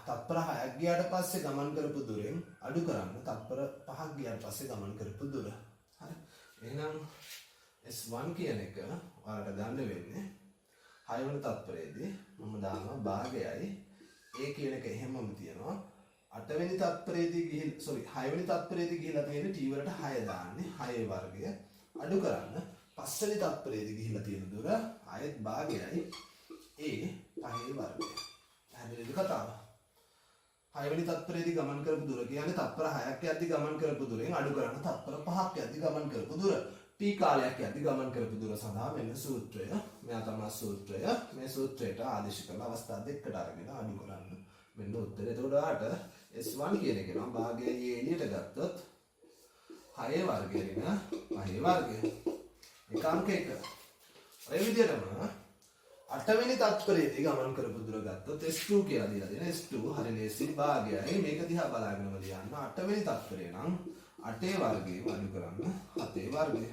තත්පර 6ක් ගියාට පස්සේ ගමන් කරපු දුරෙන් අඩු කරන්න තත්පර 5ක් ගියාට පස්සේ ගමන් කරපු දුර. හරි. එහෙනම් S1 කියන එක ඔයාලට ගන්න වෙන්නේ 6 වෙනි තත්පරයේදී මම දානවා භාගයයි a කියන එක එහෙමම තියනවා 8 වෙනි තත්පරයේදී ගිහින් 6 වෙනි තත්පරයේදී ගිහිලා තියෙන t වලට 6 දාන්නේ 6 වර්ගය අඩු කරන්න 5 වෙනි තත්පරයේදී ගිහිලා තියෙන දුර ආයෙත් භාගයයි a 5 වර්ගය. පැහැදිලිද කතාව? 6 වෙනි තත්පරයේදී ගමන් කරපු දුර කියන්නේ තත්පර 6ක් යද්දී ගමන් කරපු දුරෙන් අඩු කරන්න තත්පර 5ක් යද්දී ගමන් කරපු දුර. t කාලයක් යද්දී ගමන් කරපු දුර සඳහා මෙන්න සූත්‍රය. මෙයා තමයි සූත්‍රය. මේ සූත්‍රයට ආදේශ කරන අවස්ථා දෙකකට අරගෙන අඩු කරන්න. මෙන්න උත්තරය. එතකොට ඔයාලට S1 කියන එක නම් භාගයේ එළියට ගත්තොත් 6 වර්ගය වෙන 5 වර්ගය. එක අංක 1. ඔය විදිහටම 8 වෙනි තත්පරයේදී ගමන් කරපු දුර ගත්තොත් S2 කියලා දීලා තියෙන S2 හරිය ලේසි භාගයයි මේක දිහා බලාගෙනම ලියන්න 8 වෙනි තත්පරය නම් 8 වර්ගය අඩු කරන්න 7 වර්ගය.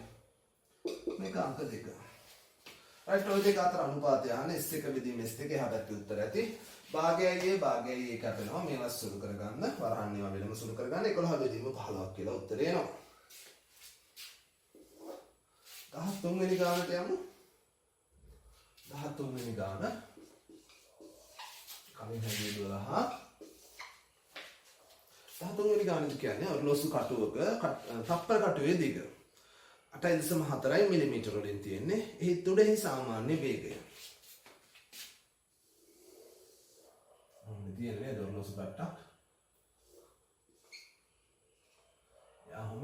මේක අංක 2. right ඔය දෙක අතර අනුපාතය ආන S1 බෙදීම S2 එහා පැත්තේ උත්තර ඇති. භාගයයි කැපෙනවා මේවා සුළු කරගන්න වරහන් ඒවා වෙනම සුළු කරගන්න 11 බෙදීම 15ක් කියලා උත්තරේ එනවා. 13 වෙනි ගානට යමු. 13 වෙනි ගාන කලින් හැදුවේ 12. 13 වෙනි ගානද කියන්නේ ඔරලෝසු කටුවක තප්පර කටුවේ දිග 8.4 මිලිමීටර වලින් තියෙන්නේ. එහි තුඩෙහි සාමාන්‍ය වේගය. තියෙන්නේ ඔරලෝසු කට්ටක්. යහම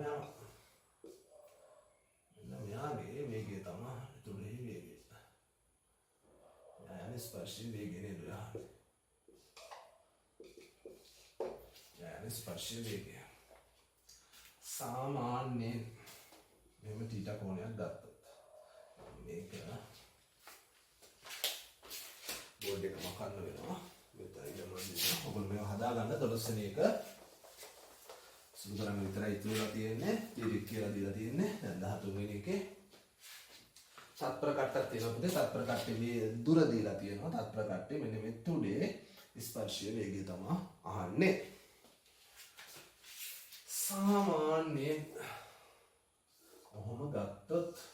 මෙයාගේ වේගය තමයි තුඩෙහි වේගය. යන්නේ ස්පර්ශී වේගය නේද යහන්නේ. යන්නේ ස්පර්ශී වේගය. සාමාන්‍යයෙන් මෙහෙම තීටා කෝණයක් ගත්තොත් මේක බෝඩ් එක මකන්න වෙනවා. මෙතන ඉඳන් ඔයගොල්ලෝ මේව හදාගන්න 12 වෙනි එක සුදු කරන් විතරයි ඉතුරුලා තියෙන්නේ. ටිරික් කියලා දීලා තියෙන්නේ. දැන් 13 වෙනි එකේ තත්පර කට්ටක් තියෙනවා. පුතේ තත්පර කට්ටේ දුර දීලා තියෙනවා. තත්පර කට්ටේ මෙන්න මේ තුඩේ ස්පර්ශීය වේගය තමයි අහන්නේ. සාමාන්‍යයෙන් ඔහොම ගත්තොත්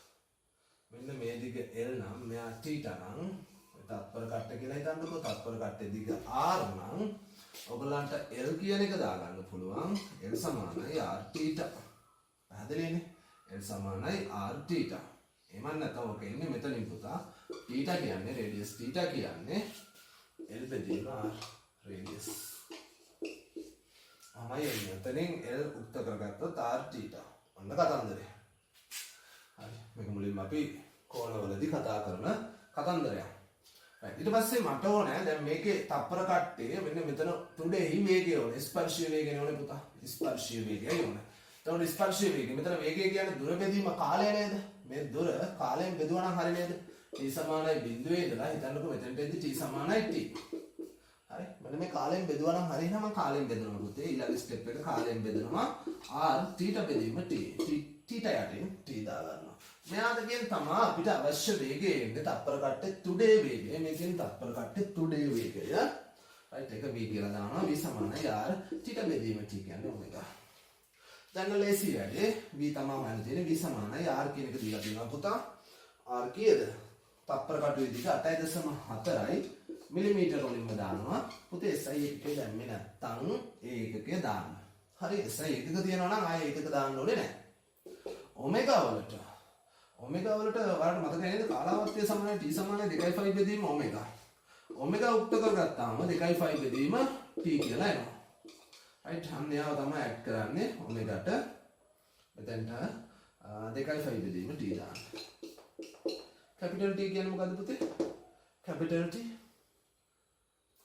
මෙන්න මේ දිග L නම් මෙයා θ නම් තත්පර කට්ට කියලා හිතන්නකෝ. තත්පර කට්ටේ දිග R නම් ඔයගලන්ට L කියන එක දාගන්න පුළුවන්. L සමානයි R θ. පැහැදිලිනේ? L සමානයි R θ. එමන් නැතම ඔක ඉන්නේ මෙතනින් පුතා. θ කියන්නේ රේඩියස් θ කියන්නේ L බෙදීම R රේඩියස්. අමයි මෙතනින් L උක්ත කරගත්තොත් R θ. ඔන්න කතන්දරය. හරි. මේක මුලින්ම අපි කෝණවලදී කතා කරන කතන්දරයක්. ඊට පස්සේ මට ඕනේ දැන් මේකේ තප්පර කට්ටේ මෙන්න මෙතන තුඩෙහි වේගය ඕනේ. ස්පර්ශීය වේගය ඕනේ පුතා. ස්පර්ශීය වේගය ඕනේ. එතකොට ස්පර්ශීය වේගය මෙතන වේගය කියන්නේ දුර බෙදීම කාලය නේද? මේ දුර කාලයෙන් බෙදුවා නම් හරි නේද? t සමානයි බිඳුවේ ඉඳලා හිතන්නකෝ මෙතනට එද්දි t සමානයි t. හරි. මෙන්න මේ කාලයෙන් බෙදුවා නම් හරි නම් කාලයෙන් බෙදනවා පුතේ. ඊළඟ ස්ටෙප් එක කාලයෙන් බෙදනවා r t බෙදීම t. t යටින් t දාගන්නවා. මෙයාද කියන තමයි අපිට අවශ්‍ය වේගය එන්නේ තත්පර කට්ටේ තුඩේ වේගය. මේකෙන් තත්පර කට්ටේ තුඩේ වේගය. රයිට් එක v කියලා දානවා. v සමානයි r θ බෙදීම t කියන්නේ ඔමෙගා. දැන් ලේසි වැඩේ v තමයි හොයන්න තියෙන්නේ. v සමානයි r කියන එක දීලා තියෙනවා පුතා. r කීයද? තත්පර කටුවේ දිග 8.4යි මිලිමීටර වලින්ම දානවා. පුතේ SI එකකේ දැම්මේ නැත්තම් ඒ එකකේ දාන්න. හරි SI එකක තියෙනවා නම් ආයේ එකක දාන්න ඕනේ නැහැ. ඔමෙගා වලට ඔයාලට මතක නේද කාලාවර්තය සමානයි t සමානයි 2.5 බෙදීම ඔමෙගා. ඔමෙගා උක්ත කරගත්තාම 2.5 බෙදීම t කියලා එනවා. රයිට් අන්න යාව තමයි ඇඩ් කරන්නේ ඔමෙගාට මෙතෙන්ට 2.5 බෙදීම t දාන්න. කැපිටල් T කියන්නේ මොකද්ද පුතේ? කැපිටල් T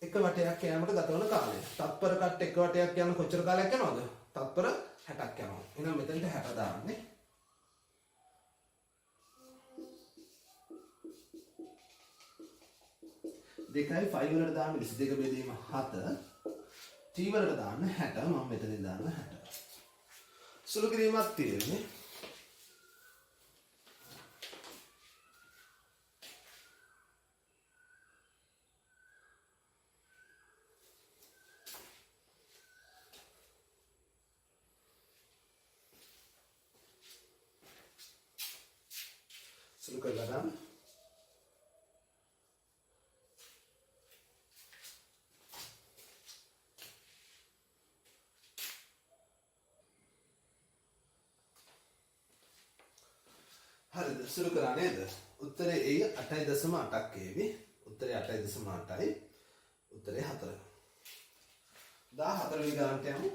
එක වටයක් යෑමට ගත වන කාලය. තත්පර කට්ට එක වටයක් යන කොච්චර කාලයක් යනවද? තත්පර 60ක් යනවා. එහෙනම් මෙතෙන්ට 60 දාන්නේ. 2.5 වලට දාන්න 22 බෙදීම 7 t වලට දාන්න 60 මම මෙතනින් දාන්න 60 සුළු කිරීමක් තියෙන්නේ සුළු කරලා දාන්න හරිද සුළු කරා නේද උත්තරේ A 8.8ක් ඒවි උත්තරේ 8.8යි උත්තරේ 4 14 වෙනි ගානට යමු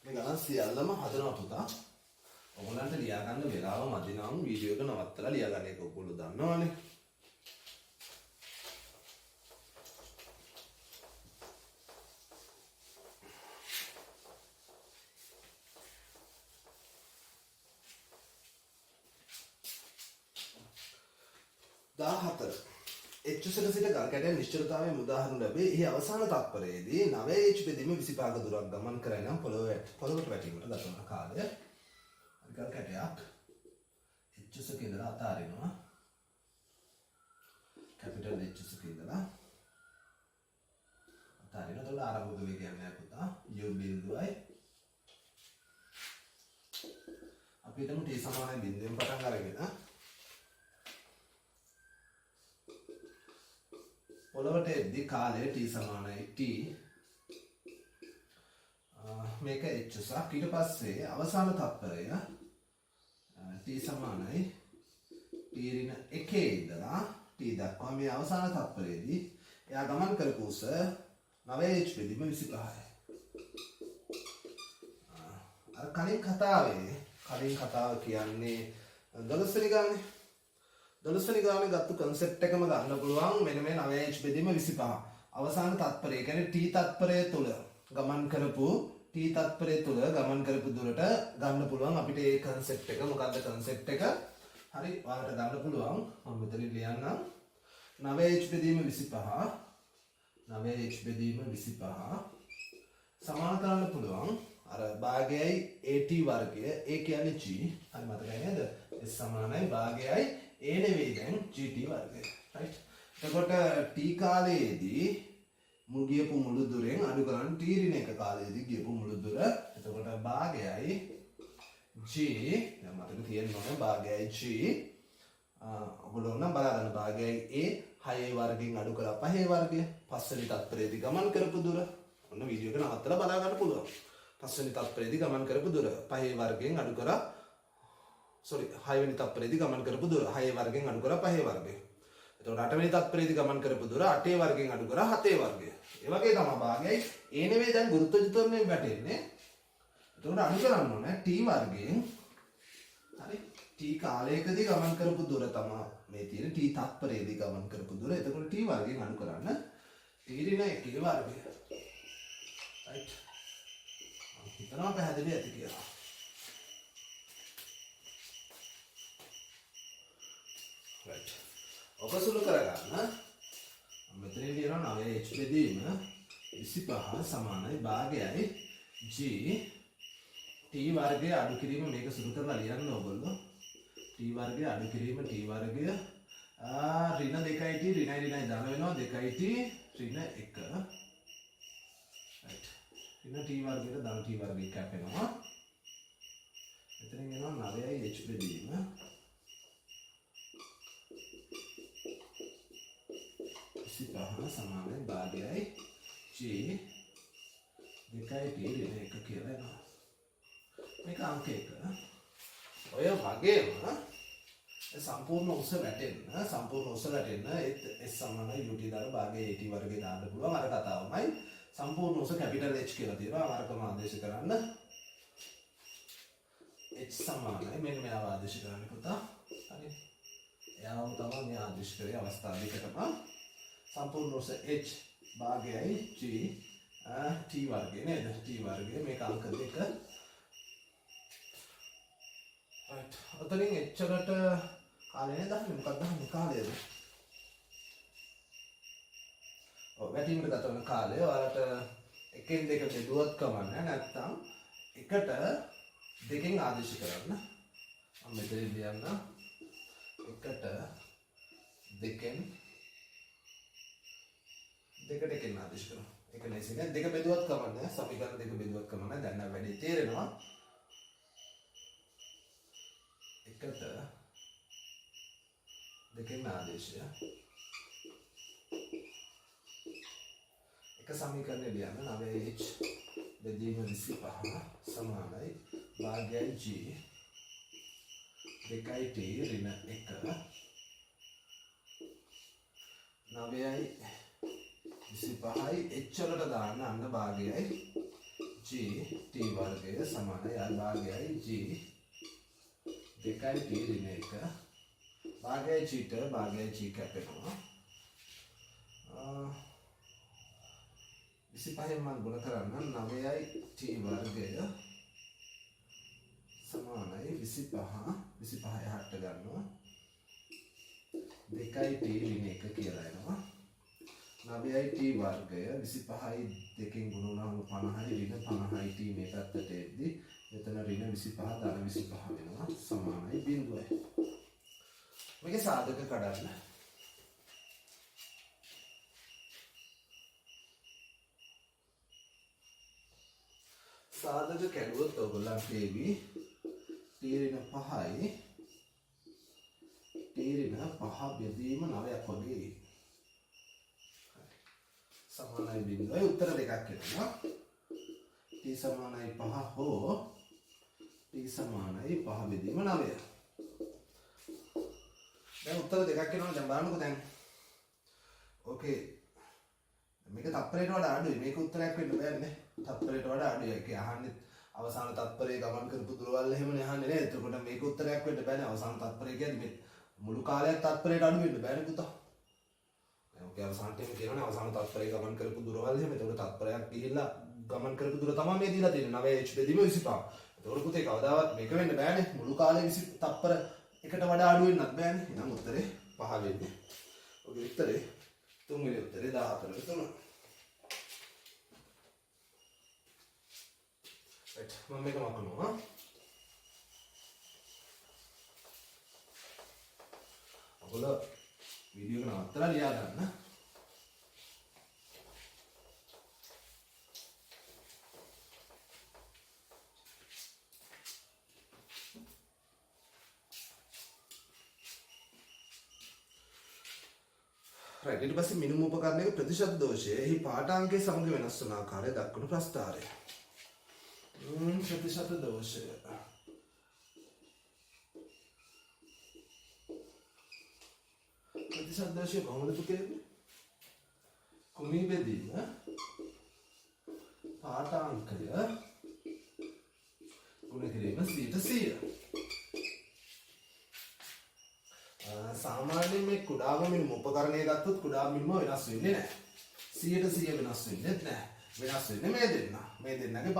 මේ ගණන් සියල්ලම හදනවා පුතා ඔයගොල්ලන්ට ලියා ගන්න වෙලාව මදි නම් වීඩියෝ එක නවත්තලා ලියා ගන්න එක ඔයගොල්ලෝ දන්නවනේ H සිට ගල් කැටයන් නිශ්චලතාවයෙන් උදාහරණ ලැබේ. එහි අවසාන තත්පරයේදී 9H බෙදීම 25ක දුරක් ගමන් කරයි නම් පොළොවට වැටීමට ගත වන කාලය. ගල් කැටයක් H සක ඉඳලා අතාරිනවා. කැපිටල් H සක ඉඳලා අතාරිනවා. එතකොට ආරම්භක වේගය යන්නේ පුතා U බිඳුවයි. අපි අපි හිතමු t සමානයි බිඳුවෙන් පටන් අරගෙන පොළවට එද්දි කාලය t සමානයි t මේක h සක් ඊට පස්සේ අවසාන තත්පරය t සමානයි t ඍණ 1 ඉඳලා t දක්වා මේ අවසාන තත්පරයේදී එයා ගමන් කරපු උස 9h බෙදීම 25යි. අර කලින් කතාව කියන්නේ 12 වෙනි ගානේ. 12 වෙනි ගානේ ගත්ත concept එකම ගන්න පුළුවන් මෙන්න මේ 9h බෙදීම 25. අවසාන තත්පරය කියන්නේ t තත්පරය තුල ගමන් කරපු දුරට ගන්න පුළුවන් අපිට ඒ concept එක. මොකද්ද concept එක? හරි ඔයාලට ගන්න පුළුවන්. මම මෙතනින් ලියන්නම්. 9h බෙදීම 25 9h බෙදීම 25 සමාන කරන්න පුළුවන් අර භාගයයි at වර්ගය a කියන්නේ g. හරි මතකයි නේද? s සමානයි භාගයයි a නෙවෙයි දැන් gt වර්ගය. right. එතකොට t කාලයේදී ගියපු මුළු දුරෙන් අඩු කරන්න t ඍණ 1 කාලයේදී ගියපු මුළු දුර. එතකොට භාගයයි g දැන් මතක තියෙන්න ඕනේ භාගයයි g. ඔයගොල්ලෝ නම් බලන්න භාගයයි a 6 වර්ගයෙන් අඩු කරලා 5 වර්ගය. පස්වෙනි තත්පරයේදී ගමන් කරපු දුර. ඔන්න වීඩියෝ එක නවත්තලා බලා ගන්න පුළුවන්. පස්වෙනි තත්පරයේදී ගමන් කරපු දුර 5 වර්ගයෙන් අඩු කරලා 6 වෙනි තත්පරයේදී ගමන් කරපු දුර 6 වර්ගයෙන් අඩු කරලා 5 වර්ගය. එතකොට 8 වෙනි තත්පරයේදී ගමන් කරපු දුර 8 වර්ගයෙන් අඩු කරලා 7 වර්ගය. ඒ වගේ තමයි භාගයයි a නෙවෙයි දැන් ගුරුත්ව චිත්‍රණයෙන් වැටෙන්නේ. එතකොට අඩු කරන්න ඕනේ t වර්ගයෙන්. හරි t කාලයකදී ගමන් කරපු දුර තමයි මේ තියෙන t තත්පරයේදී ගමන් කරපු දුර. එතකොට t වර්ගයෙන් අඩු කරන්න t ඍණ 1 වර්ගය. right. හිතනවා පැහැදිලි ඇති කියලා. right. ඔබ සුළු කරගන්න. මෙතන කියනවා 9h බෙදීම 25 සමානයි භාගයයි g t වර්ගය අඩු කිරීම මේක සුළු කරලා ලියන්න ඕගොල්ලෝ. t වර්ගය අඩු කිරීම t වර්ගය ඍණ 2t ඍණයි ධන වෙනවා 2t ඍණ 1. right. ඍණ t වර්ගයට ධන t වර්ගය කැපෙනවා. මෙතනින් එනවා 9h බෙදීම 25 සමානයි භාගයයි g 2t ඍණ 1 කියලා එනවා. මේක අංක 1. ඔය වගේම සම්පූර්ණ උස වැටෙන්න s සමානයි ut දාලා භාගයේ at වර්ගය දාන්න පුළුවන්. අර කතාවමයි. සම්පූර්ණ උස කැපිටල් H කියලා තියෙනවා. වර්ගම ආදේශ කරන්න. h සමානයි මෙන්න මෙයාව ආදේශ කරන්න පුතා. හරි. එයාම තමයි මේ ආදේශ කරේ අවස්ථා දෙකටම. සම්පූර්ණ උස h භාගයයි g t වර්ගය නේද? t වර්ගය මේක අංක 2. right. ඔතනින් එච්චරට කාලය නේද? මොකක්ද මේ කාලයද? වැටීමට ගත වන කාලය ඔයාලට 1න් 2 බෙදුවත් කමන්නේ නැත්නම් 1ට 2කින් ආදේශ කරන්න. මම මෙතන ලියන්න 1ට 2කින් 2කින් ආදේශ කරනවා. ඒක නැසෙ නේද? 2 බෙදුවත් කමන්නේ. සමීකරණ 2 බෙදුවත් කමන්නේ. දැන් නම් වැඩි තේරෙනවා. 1ට 2කින් ආදේශය එක සමීකරණය ලියන්න 9h බෙදීම 25 සමානයි භාගයයි g 2t ඍණ 1 9යි 25යි එච්චරට දාන්න අන්න භාගයයි g t වර්ගය සමානයි ආ භාගයයි g 2t ඍණ 1 භාගයයි g ට භාගයයි g කැපෙනවා 25න් මම ගුණ කරන්න 9යි t වර්ගය සමානයි 25 එහාට ගන්නවා 2යි t ඍණ 1 කියලා එනවා 9යි t වර්ගය 25යි 2කින් ගුණ වුණාම 50යි ඍණ 50යි t මේ පැත්තට එද්දි මෙතන ඍණ 25 ධන 25 වෙනවා සමානයි 0යි මේකේ සාධක කඩන්න සාධක කැඩුවොත් ඔයගොල්ලන්ට එවි තීරණ 5යි තීරණ 5 බෙදීම 9ක් වගේ සමානයි බිඳුවයි උත්තර දෙකක් එනවා. t සමානයි 5 හෝ t සමානයි 5 බෙදීම 9. දැන් උත්තර දෙකක් එනවා. දැන් බලන්නකෝ දැන්. ඕකේ. මේක තප්පරයට වඩා අඩුයි. මේක උත්තරයක් වෙන්න බෑනේ. තප්පරයට වඩා අඩුයි. ඒක අහන්නේ අවසාන තත්පරයේ ගමන් කරපු දුරවල් එහෙමනේ අහන්නේ නේද? එතකොට මේක උත්තරයක් වෙන්න බෑනේ. අවසාන තත්පරය කියන්නේ මේ මුළු කාලයක් තත්පරයට අඩු වෙන්න බෑනේ පුතා. දැන් ඔක අවසාන ටෙම කියනවනේ අවසාන තත්පරයේ ගමන් කරපු දුරවල් එහෙම. එතකොට තත්පරයක් ගිහිල්ලා ගමන් කරපු දුර තමයි මේ දීලා තියෙන්නේ. 9h බෙදීම 25. එතකොට පුතේ කවදාවත් මේක වෙන්න බෑනේ. මුළු කාලේ 20 තත්පර එකට වඩා අඩු වෙන්නත් බෑනේ. එහෙනම් උත්තරේ 5 වෙන්නේ. ඔගේ උත්තරේ තුන්වෙනි උත්තරේ 14ට 3. මම මේක මකනවා. ඔයගොල්ලෝ වීඩියෝ එක නවත්තලා ලියා ගන්න. right ඊට පස්සේ මිනුම් උපකරණයක ප්‍රතිශත දෝෂය එහි පාඨාංකයේ සමග වෙනස් වන ආකාරය දක්වන ප්‍රස්තාරය. ප්‍රතිශත දෝෂය ප්‍රතිශත දෝෂය කොහොමද පුතේ? කුමී බෙදීම පාඨාංකය ගුණ කිරීම 100%. සාමාන්‍යයෙන් මේ කුඩාම මිනුම් උපකරණය ගත්තොත් කුඩා මිනුම වෙනස් වෙන්නේ නැහැ. 100% වෙනස් වෙන්නේ නැහැ. වෙනස් වෙන්නේ මේ දෙන්න. මේ දෙන්නගේ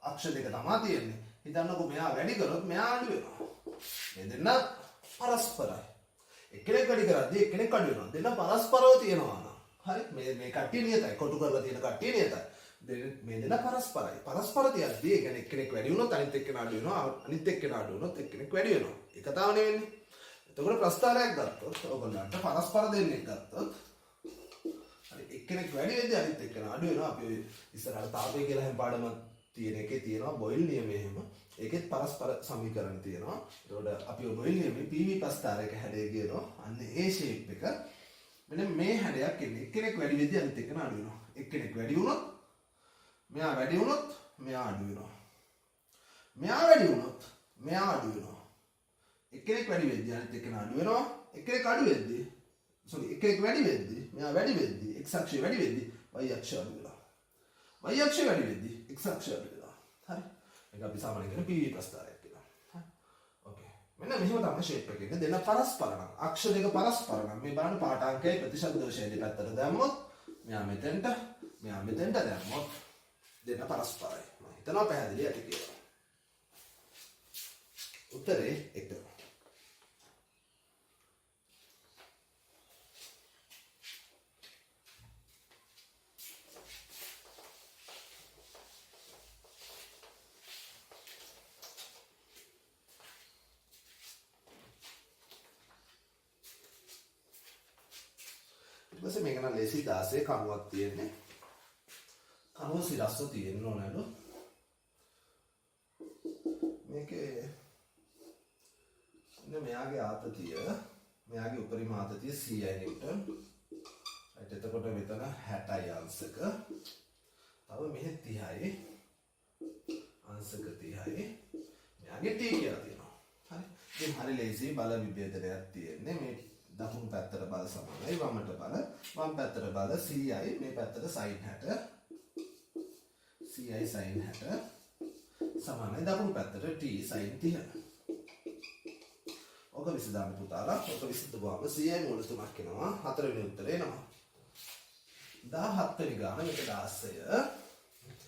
අක්ෂර දෙක තමයි තියෙන්නේ. හිතන්නකෝ මෙයා වැඩි කරොත් මෙයා අඩු වෙනවා. මේ දෙන්න පරස්පරයි. එක්කෙනෙක් වැඩි කරද්දී එක්කෙනෙක් අඩු වෙනවා. දෙන්න පරස්පරව තියෙනවා නම්. හරි මේ කට්ටිය නියතයි. කොටු කරලා තියෙන කට්ටිය නියතයි. මේ දෙන්න පරස්පරයි. පරස්පර තියද්දී ඒ කියන්නේ එක්කෙනෙක් වැඩි වුණොත් අනිත් එක්කෙනා අඩු වෙනවා. අනිත් එක්කෙනා අඩු වුණොත් එක්කෙනෙක් වැඩි වෙනවා. ඒක තමයි වෙන්නේ. එතකොට ප්‍රස්තාරයක් ගත්තොත් ඔයගොල්ලන්ට පරස්පර දෙන්නෙක් ගත්තොත් හරි එක්කෙනෙක් වැඩි වෙද්දී අනිත් එක්කෙනා අඩු වෙනවා. අපි ඉස්සරහට තාපය කියලා හැම පාඩමක් තියෙන එකේ තියෙනවා බොයිල් නියමය එහෙම. ඒකෙත් පරස්පර සමීකරණ තියෙනවා. එතකොට අපි ඔය බොයිල් නියමේ PV ප්‍රස්තාරයක හැඩය කියනවා. අන්න ඒ ෂේප් එක. මෙන්න මේ හැඩයක් එන්නේ. එක්කෙනෙක් වැඩි වෙද්දී අනිත් එක්කෙනා අඩු වෙනවා. එක්කෙනෙක් වැඩි වුණොත් මෙයා වැඩි වුණොත් මෙයා අඩු වෙනවා. මෙයා වැඩි වුණොත් මෙයා අඩු වෙනවා. එක්කෙනෙක් වැඩි වෙද්දී අනිත් එක්කෙනා අඩු වෙනවා. එක්කෙනෙක් අඩු වෙද්දී එක්කෙනෙක් වැඩි වෙද්දී මෙයා වැඩි වෙද්දී x අක්ෂය වැඩි වෙද්දී y අක්ෂය අඩු වෙනවා. y අක්ෂය වැඩි වෙද්දී x අක්ෂය අඩු වෙනවා. හරි. මේක අපි සාමාන්‍යයෙන් කියන PV ප්‍රස්තාරයක් කියලා. හරි. ඕකේ. මෙන්න මෙහෙම තමයි ෂේප් එක ඉන්නේ. දෙන්න පරස්පර නම් අක්ෂ දෙක පරස්පර නම් මේ බලන්න පාඨාංකයේ ප්‍රතිශත දෝෂය දෙපැත්තට දැම්මොත් මෙයා මෙතෙන්ට මෙයා මෙතෙන්ට දැම්මොත් දෙන්න පරස්පරයි. මම හිතනවා පැහැදිලි ඇති කියලා. උත්තරේ 1. ඊට පස්සේ මේක නම් ලේසි 16 කණුවක් තියෙන්නේ. කණුව සිරස්ව තියෙන්න ඕනලු. මේකේ මෙයාගේ ආතතිය මෙයාගේ උපරිම ආතතිය 100 නිව්ටන්. එතකොට මෙතන 60යි අංශක. තව මෙහෙ 30යි. අංශක 30යි. මෙයාගේ t කියලා තියෙනවා. හරි. ඉතින් හරි ලේසි බල විභේදනයක් තියෙන්නේ. මේ දකුණු පැත්තට බල සමානයි වමට බල. වම් පැත්තට බල 100යි. මේ පැත්තට sin 60. 100යි sin 60 සමානයි දකුණු පැත්තට t sin 30. ඔක විසඳන්න පුතාලා. ඔක විසඳුවාම 100යි මූල 3ක් එනවා. 4 වෙනි උත්තරේ එනවා. 17 වෙනි ගාන මේක 16.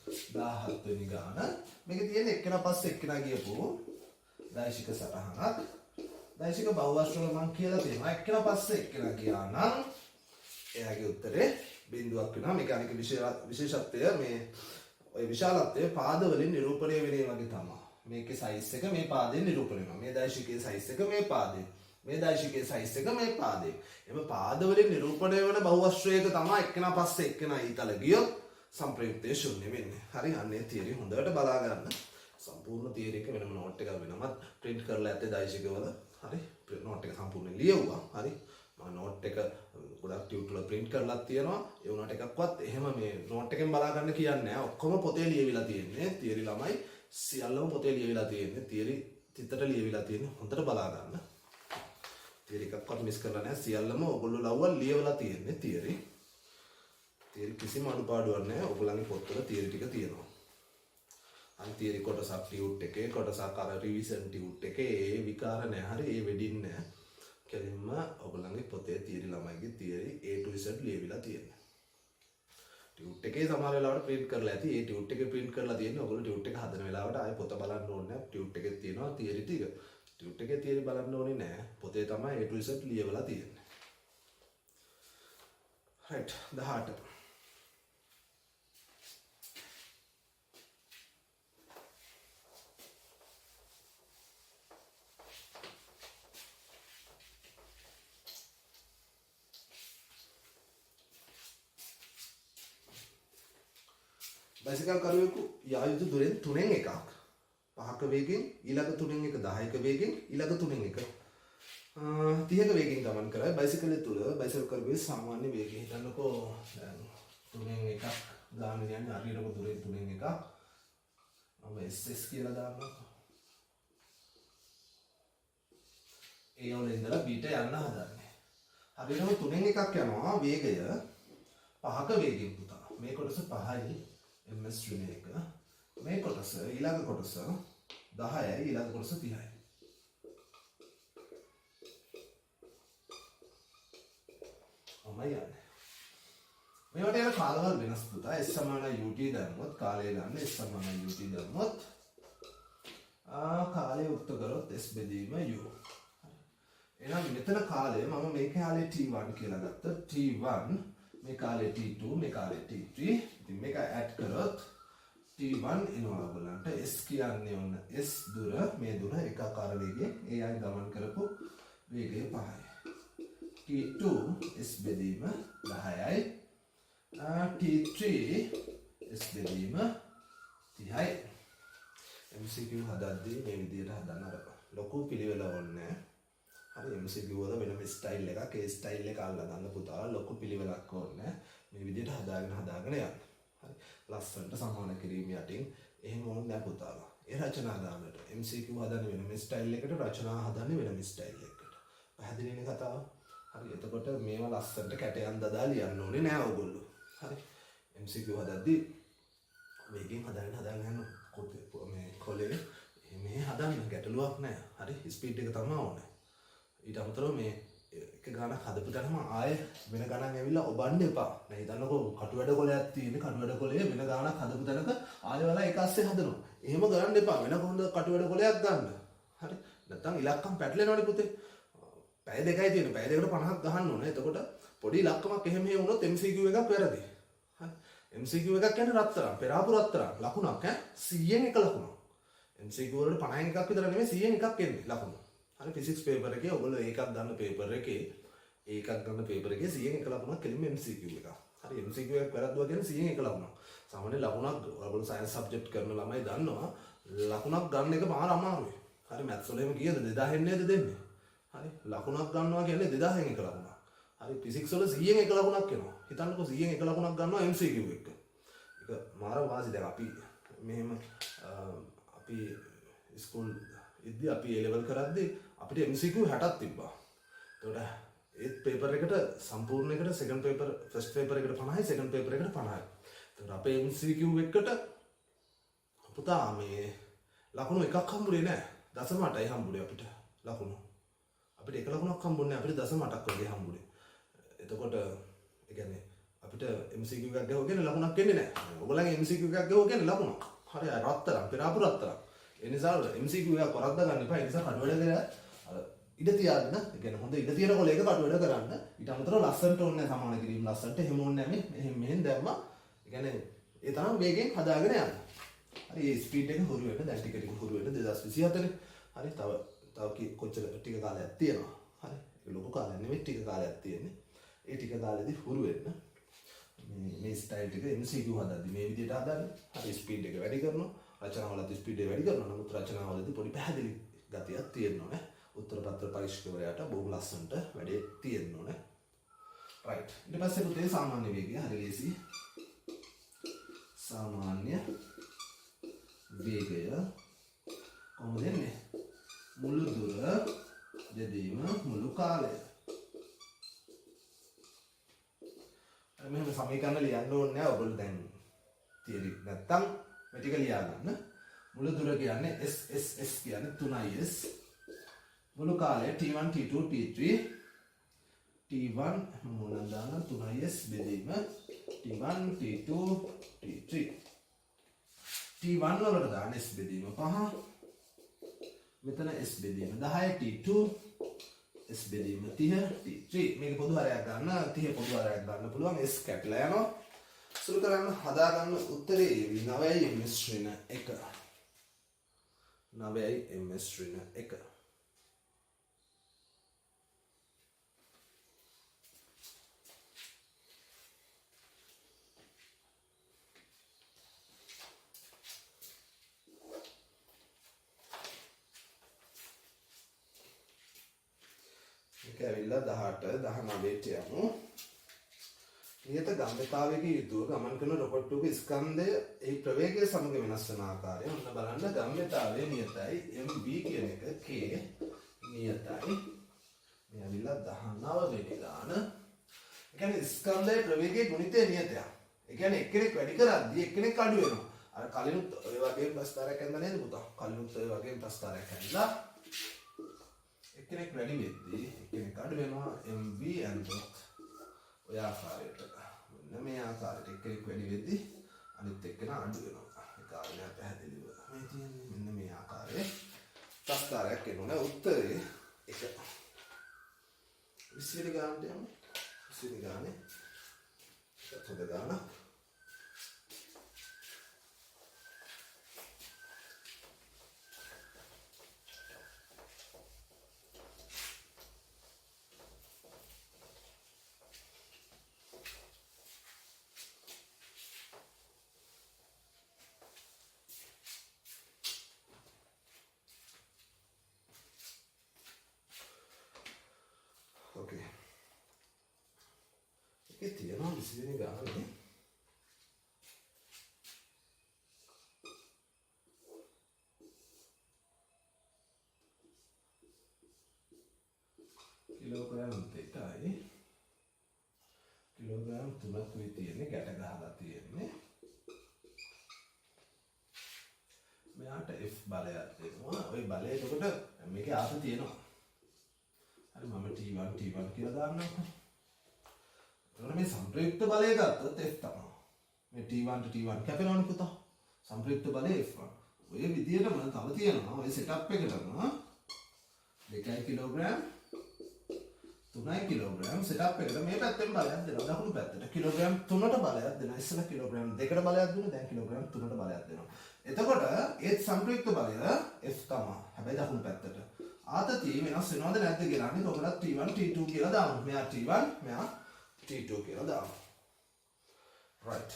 17 වෙනි ගාන මේකේ තියෙන එක්කෙනා පස්සේ එක්කෙනා ගියපු දෛශික සටහනක්. දෛශික බහුවස්ත්‍රවල මම කියලා තියෙනවා. එක්කෙනා පස්සේ එක්කෙනා ගියා නම් එයාගේ උත්තරේ බිඳුවක් වෙනවා. මේක අනික විශේෂත්වය මේ ඔය විශාලත්වය පාද වලින් නිරූපණය වෙන්නේ වගේ තමයි. මේකේ සයිස් එක මේ පාදයෙන් නිරූපණය වෙනවා. මේ දෛශිකයේ සයිස් එක මේ පාදයෙන්. මේ දෛශිකයේ සයිස් එක මේ පාදයෙන්. එම පාද වලින් නිරූපණය වෙන බහුවස්ත්‍රයක තමයි එක්කෙනා පස්සේ එක්කෙනා ඊතල ගියොත් සම්ප්‍රයුක්තය ශූන්‍ය වෙන්නේ. හරි අන්නේ තියරි හොඳට බලා ගන්න. සම්පූර්ණ තියරි එක වෙනම නෝට් එකක් වෙනමත් print කරලා ඇත්තේ දෛශිකවල. හරි නෝට් එක සම්පූර්ණයෙන් ලියවුවා. හරි මම නෝට් එක ගොඩක් ටියුට් වල print කරලා තියෙනවා. ඒ වුණාට එකක්වත් එහෙම මේ නෝට් එකෙන් බලා ගන්න කියන්නේ නැහැ. ඔක්කොම පොතේ ලියවිලා තියෙන්නේ. තියරි ළමයි සියල්ලම පොතේ ලියවිලා තියෙන්නේ. තියරි තිතට ලියවිලා තියෙන්නේ. හොඳට බලා ගන්න. තියරි එකක්වත් මිස් කරලා නැහැ. සියල්ලම ඔයගොල්ලෝ ලව්වල් ලියවලා තියෙන්නේ තියරි. තියරි කිසිම අඩුපාඩුවක් නැහැ. ඔයගොල්ලන්ගේ පොත්වල තියරි ටික තියෙනවා. අනිත් තියරි කොටසක් ටියුට් එකේ කොටසක් අර රිවිෂන් ටියුට් එකේ ඒ විකාර නැහැ. හරි ඒ වෙඩින් නැහැ. කෙලින්ම ඔයගොල්ලන්ගේ පොතේ තියරි ළමයිගේ තියරි A to Z ලියවිලා තියෙනවා. ටියුට් එකේ සමහර වෙලාවට print කරලා ඇති. ඒ ටියුට් එකේ print කරලා තියෙන්නේ ඔයගොල්ලෝ ටියුට් එක හදන වෙලාවට ආයේ පොත බලන්න ඕනේ නැහැ. ටියුට් එකේ තියෙනවා තියරි ටික. ටියුට් එකේ තියරි බලන්න ඕනේ නැහැ. පොතේ තමයි A to Z ලියවලා තියෙන්නේ. right 18. බයිසිකල් කරුවෙකු යා යුතු දුරෙන් 3න් එකක් 5ක වේගෙන් ඊළඟ 3න් එක 10ක වේගෙන් ඊළඟ 3න් එක 30ක වේගෙන් ගමන් කරයි. බයිසිකලය තුල බයිසිකල් කරුවේ සාමාන්‍ය වේගය හිතන්නකෝ දැන් 3න් එකක් ගාන යන්නේ හරියටම දුරෙන් 3න් එකක් මම SS කියලා දානවා. ඒ වල ඉඳලා B ට යන්න හදන්නේ. හරියටම 3න් එකක් යනවා වේගය 5ක වේගෙන් පුතා. මේ කොටස 5යි ms ශ්‍රේණි එක. මේ කොටස ඊළඟ කොටස 10යි ඊළඟ කොටස 30යි. ඔමයි යන්නේ. මේවට යන කාලවල වෙනස් පුතා. s සමාන ut දැම්මොත් කාලය ගන්න s සමාන ut දැම්මොත් කාලය උක්ත කරොත් s බෙදීම u. එහෙනම් මෙතන කාලය මම මේ කාලේ t1 කියලා ගත්තා. t1 මේ කාලේ t2 මේ කාලේ t3. ඉතින් මේක ඇඩ් කරොත් t1 එනවා ඔයගලන්ට s කියන්නේ ඔන්න s දුර මේ දුර ඒකාකාර වේගයෙන් ඒ අය ගමන් කරපු වේගය 5යි. t2 s බෙදීම 10යි. t3 s බෙදීම 30යි. MCQ හදද්දී මේ විදිහට හදන්න අර ලොකු පිළිවෙල ඕනේ. හරි MCQ වල වෙනම ස්ටයිල් එකක් ඒ ස්ටයිල් එක අල්ල ගන්න පුතා ලොකු පිළිවෙලක් ඕනේ. මේ විදිහට හදාගෙන යන්න. හරි ලස්සනට සමාන කිරීම යටින් එහෙම ඕනේ නැහැ පුතාලා. ඒ රචනා දාන්නට MCQ හදන්නේ වෙනම ස්ටයිල් එකකට රචනා හදන්නේ වෙනම ස්ටයිල් එකකට. පැහැදිලිනේ කතාව? හරි එතකොට මේවා ලස්සනට කැටයන් දදා ලියන්න ඕනේ නෑ ඔයගොල්ලෝ. හරි MCQ හදද්දී වේගෙන් හදාගෙන යන මේ කොලේ මේ හදන්න ගැටලුවක් නෑ. හරි ස්පීඩ් එක තමයි ඕනේ. ඊට අමතරව මේ එක ගණක් හදපු තැනම ආයේ වෙන ගණන් ඇවිල්ලා ඔබන්න එපා. දැන් හිතන්නකෝ කටු වැඩ කොලයක් තියෙන්නේ කටු වැඩ කොලේ වෙන ගණක් හදපු තැනක ආයෙ වල එක ASCII හදනවා. එහෙම කරන්න එපා. වෙන කොහොමද කටු වැඩ කොලයක් ගන්න. හරි. නැත්තම් ඉලක්කම් පැටලෙනවනේ පුතේ. පැය දෙකයි තියෙන්නේ. පැය දෙකට 50ක් ගහන්න ඕනේ. එතකොට පොඩි ඉලක්කමක් එහෙම වුණොත් MCQ එකක් වැරදි. හරි. MCQ එකක් කියන්නේ රත්තරන්. පෙරාපු රත්තරන්. ලකුණක් ඈ 100න් එක ලකුණක්. MCQ වලට 50න් එකක් විතර නෙමෙයි 100න් එකක් එන්නේ ලකුණු. හරි ෆිසික්ස් පේපර් එකේ ඔයගොල්ලෝ ඒකක් ගන්න පේපර් එකේ 100න් එක ලකුණක් කෙලින්ම MCQ එක. හරි MCQ එකක් වැරද්දුවා කියන්නේ 100න් එක ලකුණක්. සාමාන්‍ය ලකුණක් ඔයගොල්ලෝ සයන්ස් සබ්ජෙක්ට් කරන ළමයි දන්නවා ලකුණක් ගන්න එක මාර අමාරුයි. හරි මැත්ස් වල එහෙම කීයද 2000න් නේද දෙන්නේ. හරි ලකුණක් ගන්නවා කියන්නේ 2000න් එක ලකුණක්. හරි ෆිසික්ස් වල 100න් එක ලකුණක් එනවා. හිතන්නකෝ 100න් එක ලකුණක් ගන්නවා MCQ එක. ඒක මාර වාසි. දැන් අපි මෙහෙම අපි ස්කූල් ඉද්දි අපි A level කරද්දී අපිට MCQ 60ක් තිබ්බා. ඒකට ඒත් පේපර් එකට සම්පූර්ණ එකට සෙකන්ඩ් පේපර් ෆස්ට් පේපර් එකට 50යි සෙකන්ඩ් පේපර් එකට 50යි. ඒකට අපේ MCQ එකට පුතා මේ ලකුණු එකක් හම්බුනේ නැහැ. 0.8යි හම්බුනේ අපිට ලකුණු. අපිට එක ලකුණක් හම්බුනේ අපිට 0.8ක් වගේ හම්බුනේ. එතකොට ඒ කියන්නේ අපිට MCQ එකක් ගහුවගෙන ලකුණක් එන්නේ නැහැ. ඔයගොල්ලන්ගේ MCQ එකක් ගහුවගෙන ලකුණක්. හරි රත්තරන් පෙරාපු රත්තරන්. ඒ නිසා MCQ එක කරද්ද ගන්න එපා. ඒ නිසා කඩවල කරලා අර ඉඩ තියාගෙන, ඒ කියන්නේ හොඳ ඉඩ තියෙන කොලයක කඩවල කරන්න. ඊට අමතරව ලස්සනට ඕනේ සමාන කිරීම ලස්සනට එහෙම ඕනේ නැහැ මේ. මෙහෙන් දැම්මා. ඒ කියන්නේ ඒ තරම් වේගෙන් හදාගෙන යන්න. හරි මේ ස්පීඩ් එක හුරු වෙන්න දැන් ටික ටික හුරු වෙන්න 2024. හරි තව කොච්චර ටික කාලයක් තියෙනවා. හරි ඒක ලොකු කාලයක් නෙවෙයි ටික කාලයක් තියෙන්නේ. ඒ ටික කාලෙදි හුරු වෙන්න. මේ ස්ටයිල් එක MCQ හදද්දි මේ විදිහට හදන්න. හරි ස්පීඩ් එක වැඩි කරනවා. රචනාවලදී ස්පීඩ් එක වැඩි කරනවා. නමුත් රචනාවලදී පොඩි පැහැදිලි ගතියක් තියෙන්න ඕනේ. උත්තර පත්‍ර පරීක්ෂකවරයාට බොහොම ලස්සනට වැඩේ තියෙන්න ඕනේ. රයිට්. ඊට පස්සේ පුතේ සාමාන්‍ය වේගය හරි ලේසි. සාමාන්‍ය වේගය කොහොමද එන්නේ? මුළු දුර දෙදීම මුළු කාලය. මෙහෙම සමීකරණ ලියන්න ඕනේ නැහැ. ඔයගොල්ලෝ දැන් තියරි නැත්තම් මේ ටික ලියා ගන්න. මුළු දුර කියන්නේ S කියන්නේ 3s. මුළු කාලය T1 T2 T3 T1 මොනවාද දාන 3s බෙදීම T1 T2 T3 T1 වලට දාන s බෙදීම 5 මෙතන s බෙදීම 10 T2 s බෙදීම 30 T3 මේක පොදු හරයක් ගන්න 30 පොදු හරයක් ගන්න පුළුවන් s කැපිලා යනවා සුළු කරන්න හදා ගන්න උත්තරේ 9යි ms ශ්‍රේණ 1 9යි ms ශ්‍රේණ 1 ඇවිල්ලා 18 19ට යමු. නියත ගම්‍යතාවයක යුතුව ගමන් කරන රොකට්ටුවක ස්කන්ධය ඒ ප්‍රවේගය සමග වෙනස් වන ආකාරය ඔන්න බලන්න. ගම්‍යතාවය නියතයි mv කියන එක k නියතයි. මේ ඇවිල්ලා 19 වෙනි ගාන. ඒ කියන්නේ ස්කන්ධයේ ප්‍රවේගයේ ගුණිතය නියතයක්. ඒ කියන්නේ එක්කෙනෙක් වැඩි කරද්දී එක්කෙනෙක් අඩු වෙනවා. අර කලිනුත් ඔය වගේ ප්‍රස්තාරයක් ඇඳලා නේද පුතා? කලිනුත් ඔය වගේ ප්‍රස්තාරයක් ඇඳලා එක්කෙනෙක් වැඩි වෙද්දී එක්කෙනෙක් අඩු වෙනවා. mv ඇඳොත් ඔය ආකාරයට මෙන්න මේ ආකාරයට එක්කෙනෙක් වැඩි වෙද්දී අනිත් එක්කෙනා අඩු වෙනවා. ඒ කාරණා පැහැදිලිව මේ තියෙන්නේ මෙන්න මේ ආකාරයේ ප්‍රස්තාරයක් එනවා. උත්තරේ 1. 20 වෙනි ගානට යමු. 20 වෙනි ගානේ හොඳ ගානක්. Okay. එකේ තියෙනවා 20 වෙනි ගානේ. කිලෝග්‍රෑම් 2යි. කිලෝග්‍රෑම් 3කුයි තියෙන්නේ ගැට ගහලා තියෙන්නේ. මෙයාට F බලයක් දෙනවා. ওই බලය එතකොට මේකේ ආපු තියෙනවා. හරි මම T1 කියලා දාන්නම්කෝ. එතකොට මේ සංප්‍රයුක්ත බලය ගත්තොත් F තමයි. මේ T1 කැපෙනවනේ පුතා. සංප්‍රයුක්ත බලය F1. ඔය විදියටම තව තියෙනවා. ඔය සෙටප් එකටම 2 කිලෝග්‍රෑම් 3 කිලෝග්‍රෑම් සෙටප් එකට මේ පැත්තෙන් බලයක් දෙනවා. දකුණු පැත්තට කිලෝග්‍රෑම් 3ට බලයක් දෙනවා. ඉස්සෙල්ලා කිලෝග්‍රෑම් 2ට බලයක් දුන්නා. දැන් කිලෝග්‍රෑම් 3ට බලයක් දෙනවා. එතකොට ඒ සංප්‍රයුක්ත බලය F තමයි. හැබැයි දකුණු පැත්තට ආතතිය වෙනස් වෙනවද නැද්ද කියලා අනිත් ඔකට T1 T2 කියලා දාමු. මෙයා T1 මෙයා T2 කියලා දාමු. right.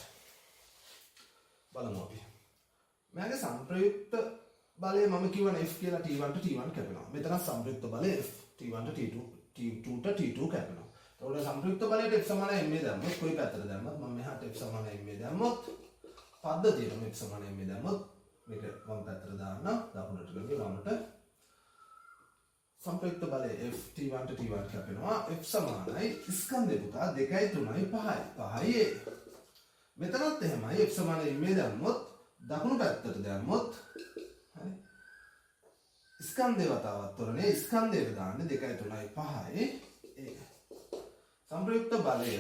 බලමු අපි. මෙයාගේ සංප්‍රයුක්ත බලය මම කියවනේ F කියලා T1 කැපෙනවා. මෙතන සංප්‍රයුක්ත බලය F T1 T2 කැපෙනවා. එතකොට සංප්‍රයුක්ත බලයට F සමානයි m දැම්මොත් කොයි පැත්තට දැම්මත් මම මෙහාට F සමානයි m දැම්මොත් පද්ධතියම F සමානයි m දැම්මොත් මේක වම් පැත්තට දාන්න දකුණට ගිහින් වමට සංප්‍රයුක්ත බලය F T1 කැපෙනවා. F සමානයි ස්කන්ධය පුතා 2යි 3යි 5යි 5යි a. මෙතනත් එහෙමයි F සමානයි m දැම්මොත් දකුණු පැත්තට දැම්මොත් හරි ස්කන්ධය වතාවක් තොරනේ ස්කන්ධයට දාන්නේ 2යි 3යි 5යි a. සංප්‍රයුක්ත බලය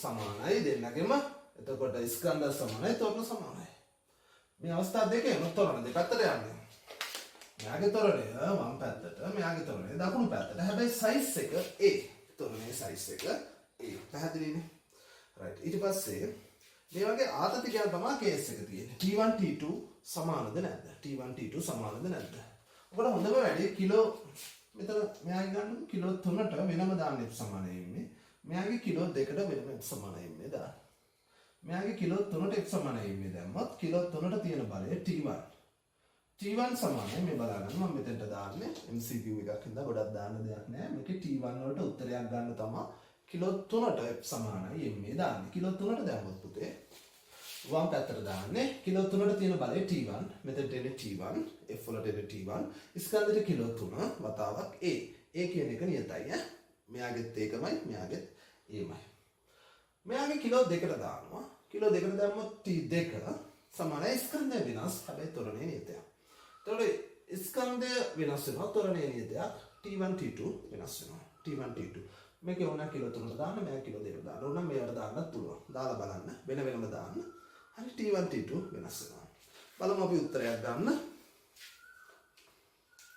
සමානයි දෙන්නගෙම. එතකොට ස්කන්ධ සමානයි තොරණ සමානයි. මේ අවස්ථා දෙකේම තොරණ දෙපැත්තට යන්නේ. මෙයාගේ තොරණය වම් පැත්තට මෙයාගේ තොරණය දකුණු පැත්තට. හැබැයි සයිස් එක A. තොරණේ සයිස් එක A. පැහැදිලිනේ? right. ඊට පස්සේ මේ වගේ ආතති කියන තමයි කේස් එක තියෙන්නේ. T1 T2 සමානද නැද්ද? T1 T2 සමානද නැද්ද? ඔකට හොඳම වැඩි කිලෝ මෙතන මෙයාගේ ගන්න කිලෝ 3ට වෙනම දාන්න F සමානයි ඉන්නේ. මෙයාගේ කිලෝ 2ට වෙනම F සමානයි ඉන්නේ දාන්න. මෙයාගේ කිලෝ 3ට F සමානයි ඉන්නේ දැම්මත් කිලෝ 3ට තියෙන බලය T1 T1 සමානයි මේ බලන්න මම මෙතෙන්ට දාන්නේ MCQ එකක් හින්දා ගොඩක් දාන්න දෙයක් නැහැ මේකේ T1 වලට උත්තරයක් ගන්න තමයි කිලෝ 3ට සමානයි මේ දාන්නේ කිලෝ 3ට දැම්මොත් පුතේ වම් පැත්තට දාන්නේ කිලෝ 3ට තියෙන බලය T1 මෙතෙන්ට එන්නේ T1 F වලට එන්නේ T1 ස්කන්ධෙට කිලෝ 3 වතාවක් A කියන එක නියතයි ඈ මෙයාගෙත් ඒකමයි මෙයාගෙත් ඒමයි මෙයාගේ කිලෝ 2කට දානවා කිලෝ 2කට දැම්මොත් T2 සමානයි ස්කන්ධය වෙනස් හැබැයි තොරණේ නියතයක් එතකොට ස්කන්ධය වෙනස් වෙනවා තොරණේ නියතයක් T1 T2 වෙනස් වෙනවා T1 T2 මේක ඕන කිලෝ 3ට දාන්න මම කිලෝ 2කට දාන්න ඕන මේවට දාන්නත් පුළුවන් දාලා බලන්න වෙන වෙනම දාන්න හරි T1 T2 වෙනස් වෙනවා බලමු අපි උත්තරයක් ගන්න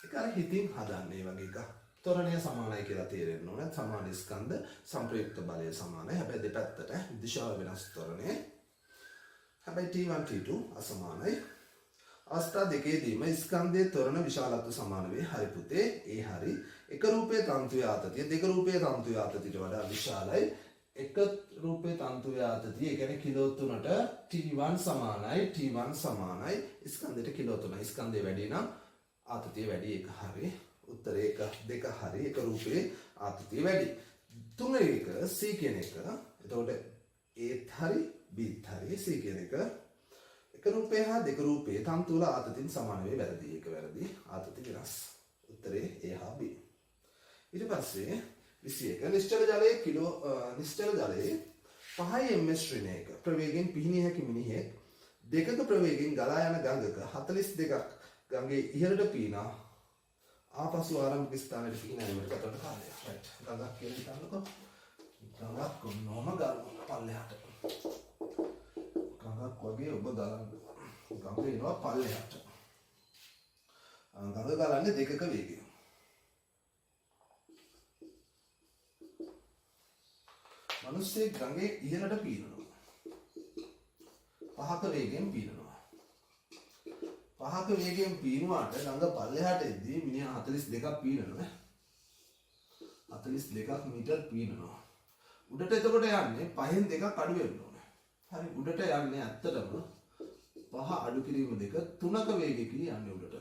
ඒක අර හිතින් හදන්නේ වගේ එකක් තොරණය සමානයි කියලා තේරෙන්න ඕන සමාන ස්කන්ධ සංප්‍රයුක්ත බලය සමානයි හැබැයි දෙපැත්තට දිශාව වෙනස් තොරණේ හැබැයි T1 T2 අසමානයි අවස්ථා දෙකේදීම ස්කන්ධයේ තොරණ විශාලත්ව සමාන වේ. හරි පුතේ. ඒ හරි. එක රූපයේ තන්තුවේ ආතතිය දෙක රූපයේ තන්තුවේ ආතතියට වඩා විශාලයි. එක රූපයේ තන්තුවේ ආතතිය ඒ කියන්නේ කිලෝ 3ට T1 සමානයි T1 සමානයි ස්කන්ධයට කිලෝ 3. ස්කන්ධය වැඩි නම් ආතතිය වැඩි එක හරි. උත්තරේ 1 2 හරි. එක රූපයේ ආතතිය වැඩි. තුන්වෙනි එක C කියන එක. එතකොට Aත් හරි Bත් හරි C කියන එක එක රූපය හා දෙක රූපයේ තන්තු වල ආතතින් සමාන වේ වැරදි එක වැරදි ආතති වෙනස් උත්තරේ A හා B ඊට පස්සේ 21 නිශ්චල ජලයේ කිලෝ නිශ්චල ජලයේ 5 ms ශ්‍රේණියක ප්‍රවේගයෙන් පිහිනිය හැකි මිනිහෙක් දෙකක ප්‍රවේගයෙන් ගලා යන ගඟක 42ක් ගඟේ ඉහළට පීනා ආපසු ආරම්භක ස්ථානයට පීනීමට ගත කාලය රයිට් ගඟක් කියලා හිතන්නකෝ ගඟක් කොන්නෝම ගන්න පල්ලෙහාට ගඟක් වගේ ඔබ ගලන්න ගඟ එනවා පල්ලෙහාට ගඟ ගලන්නේ දෙකක වේගයෙන් මිනිස්සේ ගඟේ ඉහළට පීනනවා පහක වේගයෙන් පීනනවා පහක වේගයෙන් පීනුවාට ගඟ පල්ලෙහාට එද්දී මිනිහා 42ක් පීනනවා 42ක් මීටර් පීනනවා උඩට එතකොට යන්නේ පහෙන් දෙකක් අඩු වෙන්න ඕනේ හරි උඩට යන්නේ ඇත්තටම පහ අඩු කිරීම දෙක තුනක වේගයකින් යන්නේ උඩට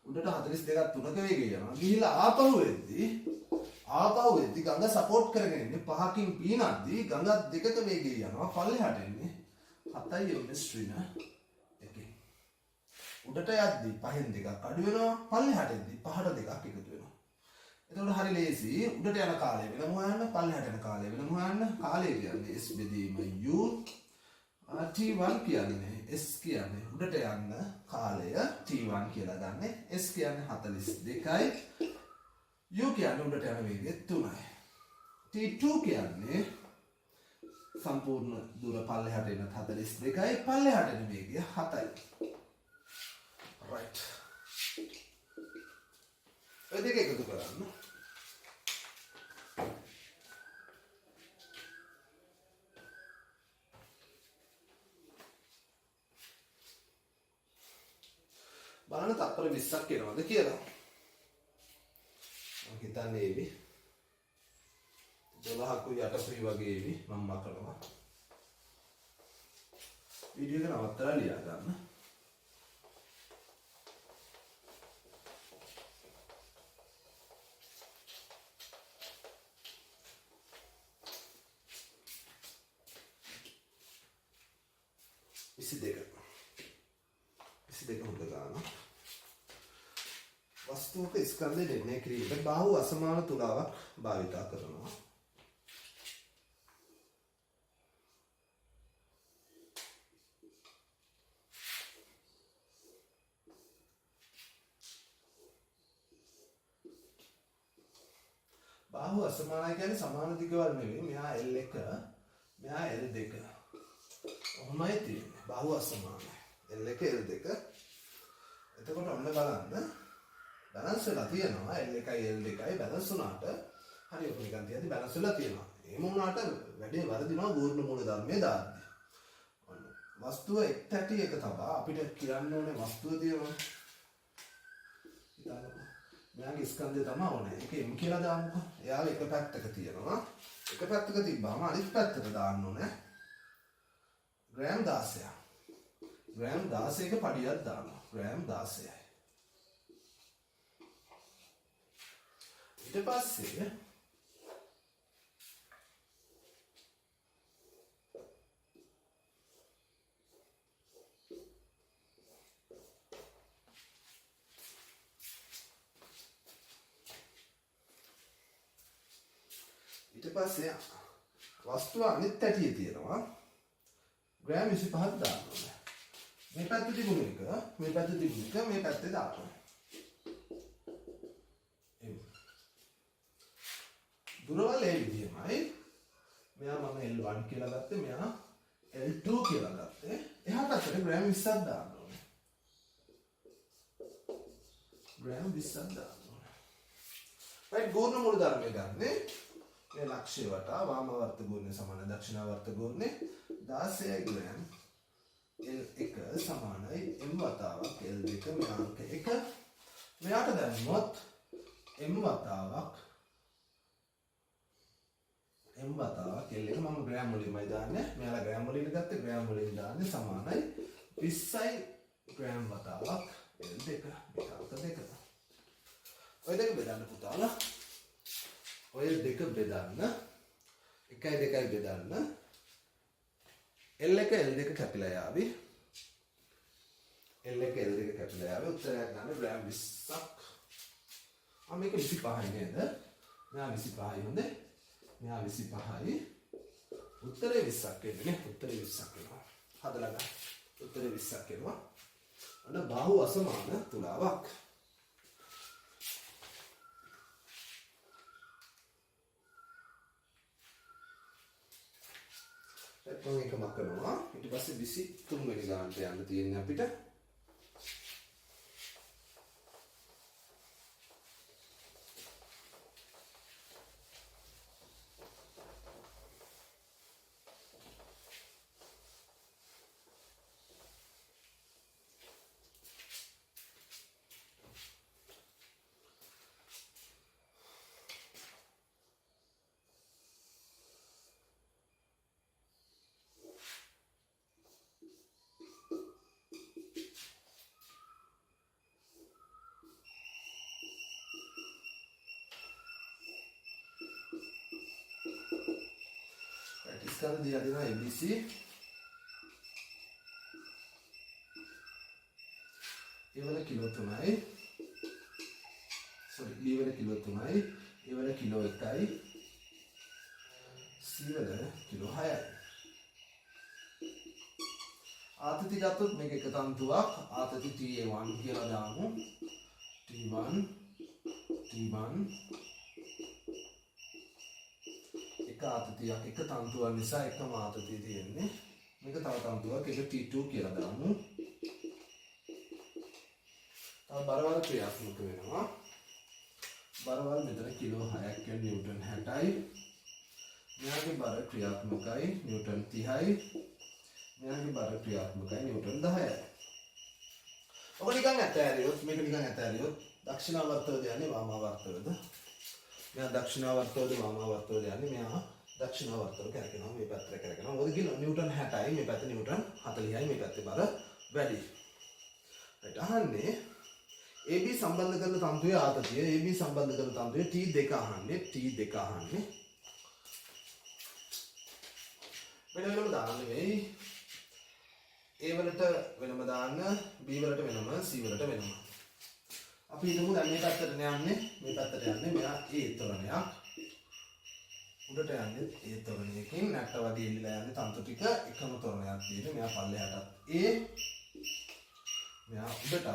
42ක් තුනක වේගය යනවා ගිහිලා ආපහු වෙද්දී ගඟ සපෝට් කරගෙන ඉන්නේ පහකින් පීනද්දී ගඟ දෙකක වේගය යනවා පල්ලෙහාට එන්නේ 7යි ms ශ්‍රීන එකේ උඩට යද්දී පහෙන් දෙකක් අඩු වෙනවා පල්ලෙහාට එද්දී පහට දෙකක් එකතු වෙනවා එතකොට හරි ලේසි උඩට යන කාලය වෙනම හොයන්න පල්ලෙහාට යන කාලය වෙනම හොයන්න කාලය කියන්නේ s බෙදීම u t1 කියන්නේ s කියන්නේ උඩට යන්න කාලය t1 කියලා ගන්න s කියන්නේ 42යි u කියන්නේ උඩට යන වේගය 3යි t2 කියන්නේ සම්පූර්ණ දුර පල්ලෙහාට එන 42යි පල්ලෙහාට එන වේගය 7යි right ඔය දෙක එකතු කරන්න බලන්න තත්පර 20ක් එනවද කියලා මම හිතන්නේ ඒවි 12ක යට ෆ්‍රී වගේ ඒවි මම මකනවා වීඩියෝ එක නවත්තලා ලියා ගන්න වස්තුවක ස්කන්ධය නිර්ණය කිරීමට බාහුව අසමාන තුලාවක් භාවිතා කරනවා. බාහුව අසමානයි කියන්නේ සමාන දිගවල නෙවෙයි. මෙහා L1 මෙහා L2. ඔහොමයි තියෙන්නේ. බාහුව අසමානයි. L1 L2. එතකොට ඔන්න බලන්න බැලන්ස් වෙලා තියෙනවා L1යි L2යි බැලන්ස් වුණාට හරි ඔක නිකන් තියදී බැලන්ස් වෙලා තියෙනවා. එහෙම වුණාට වැඩේ වර්ධිනවා පූර්ණ මූල ධර්මයේ දාද්දී. ඔන්න වස්තුව එක් තැටි එක තබා අපිට කියන්න ඕනේ වස්තුව තියෙනවා. හිතන්නකෝ. මෙයාගේ ස්කන්ධය තමයි ඕනේ. ඒක M කියලා දාමුකෝ. එයාව එක පැත්තක තියෙනවා. එක පැත්තක තිබ්බාම අනිත් පැත්තට දාන්න ඕනේ. ග්‍රෑම් 16ක්. ග්‍රෑම් 16ක පඩියක් දානවා. ග්‍රෑම් 16යි. ඊට පස්සේ වස්තුව අනිත් ඇටියේ තියෙනවා. ග්‍රෑම් 25ක් දානවා. මේ පැත්තේ තිබුණ එක, මේ පැත්තේ තිබුණ එක මේ පැත්තේ දානවා. දුරවල් ඒ විදිහමයි. මෙයා මම L1 කියලා ගත්තේ, මෙයා L2 කියලා ගත්තේ. එහා පැත්තට ග්‍රෑම් 20ක් දාන්න ඕනේ. ග්‍රෑම් 20ක් දාන්න ඕනේ. right ගෝණ මූල ධර්මය ගන්නේ මේ ලක්ෂ්‍ය වටා වාමාවර්ත ගෝණය සමාන දක්ෂිනාවර්ත ගෝණය 16 ග්‍රෑම් L1 සමානයි m වතාවක් L2 මේ අංක 1. මෙයාට දැම්මොත් m වතාවක් L1 මම ග්‍රෑම් වලින්මයි දාන්නේ. මෙයාලා ග්‍රෑම් වලින් ගත්තේ, ග්‍රෑම් වලින් දාන්නේ සමානයි 20යි ග්‍රෑම් වතාවක් L2 මේක අංක 2. ඔය දෙක බෙදන්න පුතාලා. ඔය දෙක බෙදන්න 1යි 2යි බෙදන්න L1 L2 කැපිලා යාවි. L1 L2 කැපිලා යාවි. උත්තරයක් ගන්න ග්‍රෑම් 20ක්. මේක 25යි නේද? මෙයා 25යි හොඳේ. මෙයා 25යි. උත්තරේ 20ක් එන්නේ නේ. උත්තරේ 20ක් එනවා. හදලා ගන්න. උත්තරේ 20ක් එනවා. අන්න බාහුව අසමාන තුලාවක්. එතකොට එකම කරනවා. ඊට පස්සේ 23 වෙනි ගානට යන්න තියෙන්නේ අපිට. ඉස්සර දිහා දෙනවා ABC ඒවල කිලෝ 3යි B වල කිලෝ 3යි A වල කිලෝ 1යි C වල කිලෝ 6යි ආතති ගත්තොත් මේක එක තන්තුවක් ආතති TA1 කියලා දාමු T1 එක ආතතියක් එක තන්තුවක් නිසා එකම ආතතිය තියෙන්නේ මේක තව තන්තුවක් ඒක T2 කියලා දාමු තව බරවල් ක්‍රියාත්මක වෙනවා බරවල් මෙතන කිලෝ 6ක් කියන නිව්ටන් 60යි මෙයාගේ බර ක්‍රියාත්මකයි නිව්ටන් 30යි මෙයාගේ බර ක්‍රියාත්මකයි නිව්ටන් 10යි ඔක නිකන් ඇතෑරියොත් මේක නිකන් ඇතෑරියොත් දක්ෂිනාවර්තවද යන්නේ වාමාවර්තවද මෙයා දක්ෂිනාවර්තවද වාමාවර්තවද යන්නේ මෙයා දක්ෂිනාවර්තව කරකිනවා මේ පැත්තට කරකිනවා මොකද කියලා නිව්ටන් 60යි මේ පැත්තේ නිව්ටන් 40යි මේ පැත්තේ බර වැඩි ඊට අහන්නේ AB සම්බන්ධ කරන තන්තුවේ ආතතිය AB සම්බන්ධ කරන තන්තුවේ T2 අහන්නේ T2 අහන්නේ වෙනම දාන්න වෙයි A වලට වෙනම දාන්න B වලට වෙනම C වලට වෙනම අපි හිතමු දැන් මේ පැත්තට යන්නේ මේ පැත්තට යන්නේ මෙයා A තොරණයක් උඩට යන්නේ A තොරණයකින් නැට්ටවදී එල්ලලා යන්නේ තන්තු ටික එකම තොරණයක් තියෙන මෙයා පල්ලෙහාටත් A මෙයා උඩටත් A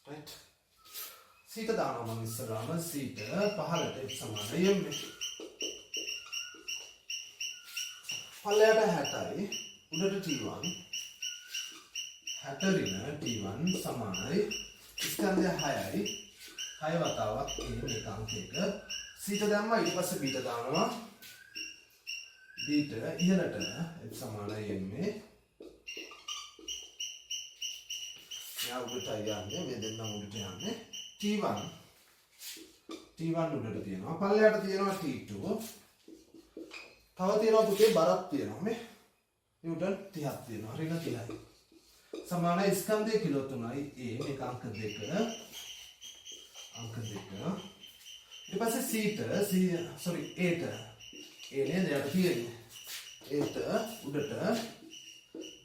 right සීට දානවා මම ඉස්සරහම සීට පහළට F සමානයි M පල්ලෙහාට 60යි උඩට T1 60 ඍණ T1 සමානයි ස්කන්ධය 6යි 6 වතාවක් මේක අංකයක සීට දැම්මා ඊට පස්සේ බීට දානවා බීට ඉහළට F සමානයි M මෙයා උඩට යන්නේ මේ දෙන්නම උඩට යන්නේ T1 උඩට තියෙනවා පල්ලෙහාට තියෙනවා T2 තව තියෙනවා පුතේ බරක් තියෙනවා මේ නිව්ටන් 30ක් තියෙනවා. ඍණ 30යි. සමානයි ස්කන්ධය කිලෝ 3යි. මේක අංක 2. අංක 2. ඊට පස්සේ ඒට නේද යට තියෙන්නේ. ඒට උඩට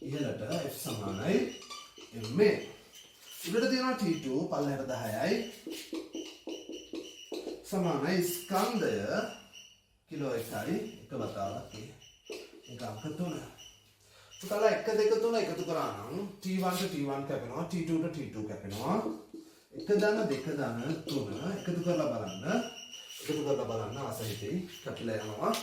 ඉහළට F සමානයි m. උඩට තියෙනවා T2 පල්ලෙහාට 10යි. සමානයි ස්කන්ධය කිලෝ 1යි. එක වතාවක් ඒක අංක 3. පුතලා 1 2 3 එකතු කරා නම් T1 ට T1 කැපෙනවා, T2 ට T2 කැපෙනවා. 1 ධන 2 ධන 3 එකතු කරලා බලන්න ආසහිතේ කැපිලා යනවා.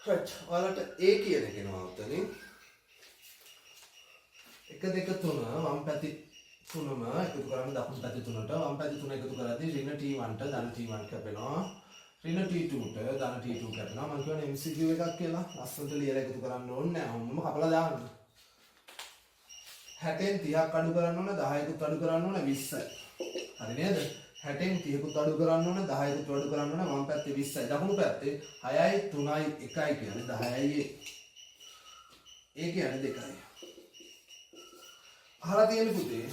right ඔයාලට A කියන එක එනවා උතනින් 1 2 3 වම් පැති 3ම එකතු කරන්නේ දකුණු පැති 3ට වම් පැති 3 එකතු කරද්දී ඍණ T1 ට ධන T1 කැපෙනවා ඍණ T2 ට ධන T2 කැපෙනවා මම කියන්නේ MCQ එකක් කියලා ලස්සනට ලියලා එකතු කරන්න ඕනේ නැහැ ඔන්නම කපලා දාන්න 60න් 30ක් අඩු කරන්න ඕනේ 10කුත් අඩු කරන්න ඕනේ 20යි හරි නේද 60න් 30කුත් අඩු කරන්න ඕනේ 10කුත් අඩු කරන්න ඕනේ වම් පැත්තේ 20යි දකුණු පැත්තේ 6යි 3යි 1යි කියන්නේ 10යි ඒ කියන්නේ 2යි අහලා තියෙන පුතේ